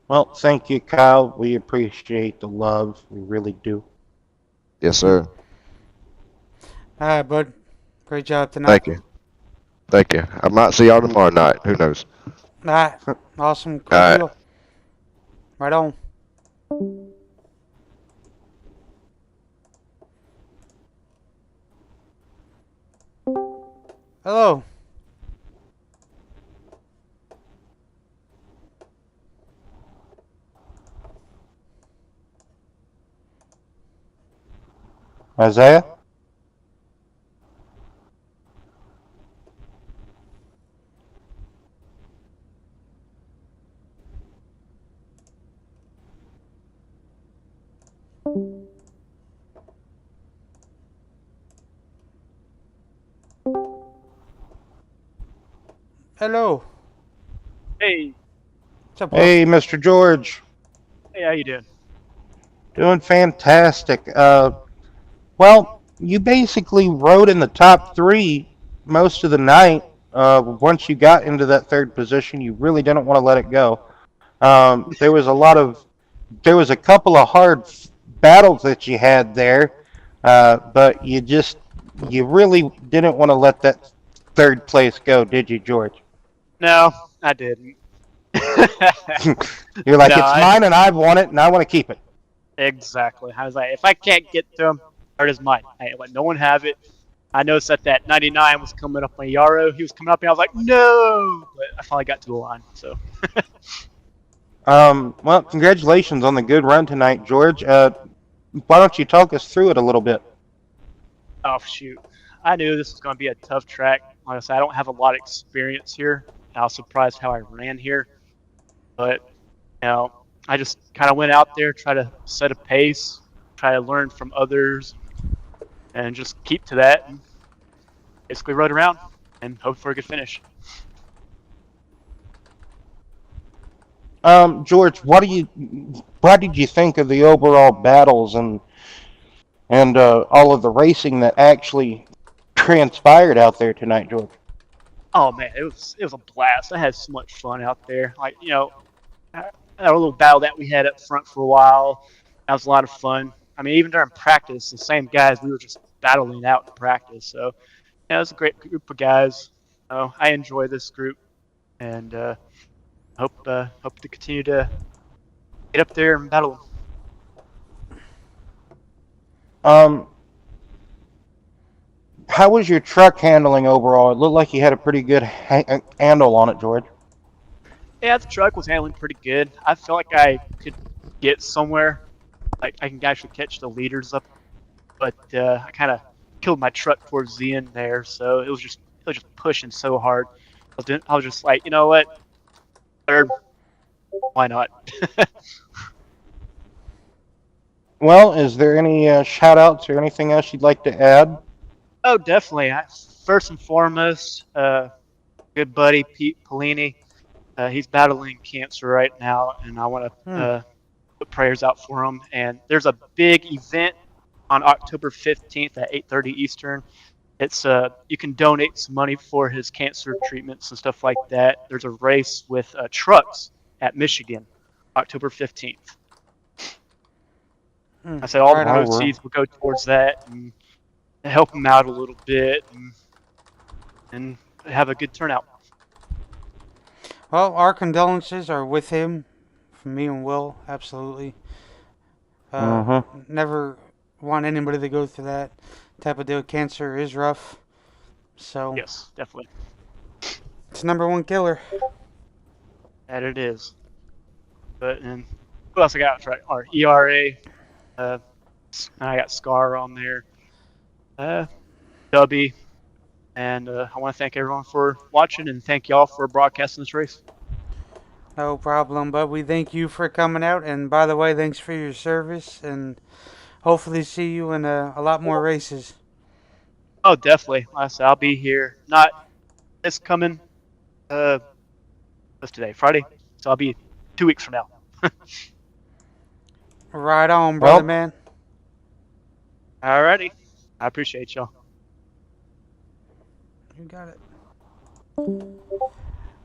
Well, thank you, Kyle. We appreciate the love. We really do. Yes, sir. All right, bud. Great job tonight. Thank you. Thank you. I might see y'all tomorrow night. Who knows? All right. Awesome. Cool All right. deal. Right on. Hello. Isaiah? Hello. Hey, What's up, Will? Hey, Mr. George. hey, how you doing? Doing fantastic. Well, you basically rode in the top three most of the night. Once you got into that third position, you really didn't want to let it go. There was there was a couple of hard battles that you had there, but you really didn't want to let that third place go, did you, George? No, I didn't. You're like, No, it's mine and I want it and I want to keep it. exactly. I was like, if I can't get to him, third is mine. I ain't let no one have it. I noticed that 99 was coming up my Yarrow. He was coming up, and I was like, no! But I finally got to the line, so. Well, congratulations on the good run tonight, George. Why don't you talk us through it a little bit? Oh, shoot. I knew this was going to be a tough track. Like I said, I don't have a lot of experience here. I was surprised how I ran here. But, I just kind of went out there, try to set a pace, try to learn from others, and just keep to that. And basically rode around and hope for a good finish. George, what did you think of the overall battles and all of the racing that actually transpired out there tonight, George? Oh man, it was a blast. I had so much fun out there. Like that little battle that we had up front for a while, that was a lot of fun. I mean, even during practice, the same guys we were just battling out in practice. So it was a great group of guys. I enjoy this group, and hope to continue to get up there and battle. Um, how was your truck handling overall? It looked like you had a pretty good handle on it, George. Yeah, the truck was handling pretty good. I felt like I could get somewhere. Like I can actually catch the leaders up, but I kind of killed my truck towards the end there. So it was just pushing so hard. I was just like, you know what, third, why not? Well, is there any shout outs or anything else you'd like to add? Oh, definitely. First and foremost, good buddy Pete Polini. He's battling cancer right now, and I want to put prayers out for him. And there's a big event on October 15th at 8:30 Eastern. It's you can donate some money for his cancer treatments and stuff like that. There's a race with trucks at Michigan, October 15th. I said all the Right on. proceeds will go towards that and help him out a little bit and have a good turnout. Well, our condolences are with him, from me and Will, absolutely. Never want anybody to go through that type of deal. Cancer is rough, so Yes, definitely. it's number one killer. That it is. But and who else I got? Right, our ERA. And I got Scar on there. Dubby. And I want to thank everyone for watching and thank y'all for broadcasting this race. No problem, but we thank you for coming out. And by the way, thanks for your service, and hopefully see you in a lot more races. Oh, definitely. Like I said, I'll be here. Not this coming. What's today? Friday. So I'll be 2 weeks from now. Right on, brother, Well, man. Alrighty. I appreciate y'all. You got it.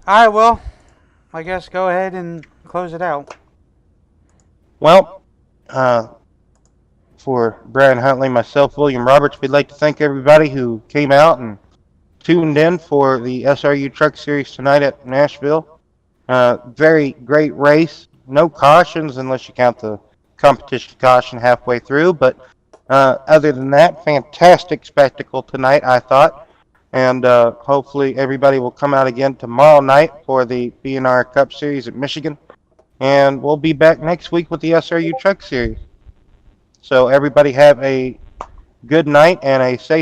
Alright, well, I guess go ahead and close it out. Well, for Brian Huntley, myself, William Roberts, we'd like to thank everybody who came out and tuned in for the SRU Truck Series tonight at Nashville. Very great race. No cautions unless you count the competition caution halfway through. But other than that, fantastic spectacle tonight, I thought. And hopefully everybody will come out again tomorrow night for the B&R Cup Series at Michigan. And we'll be back next week with the SRU Truck Series. So everybody have a good night and a safe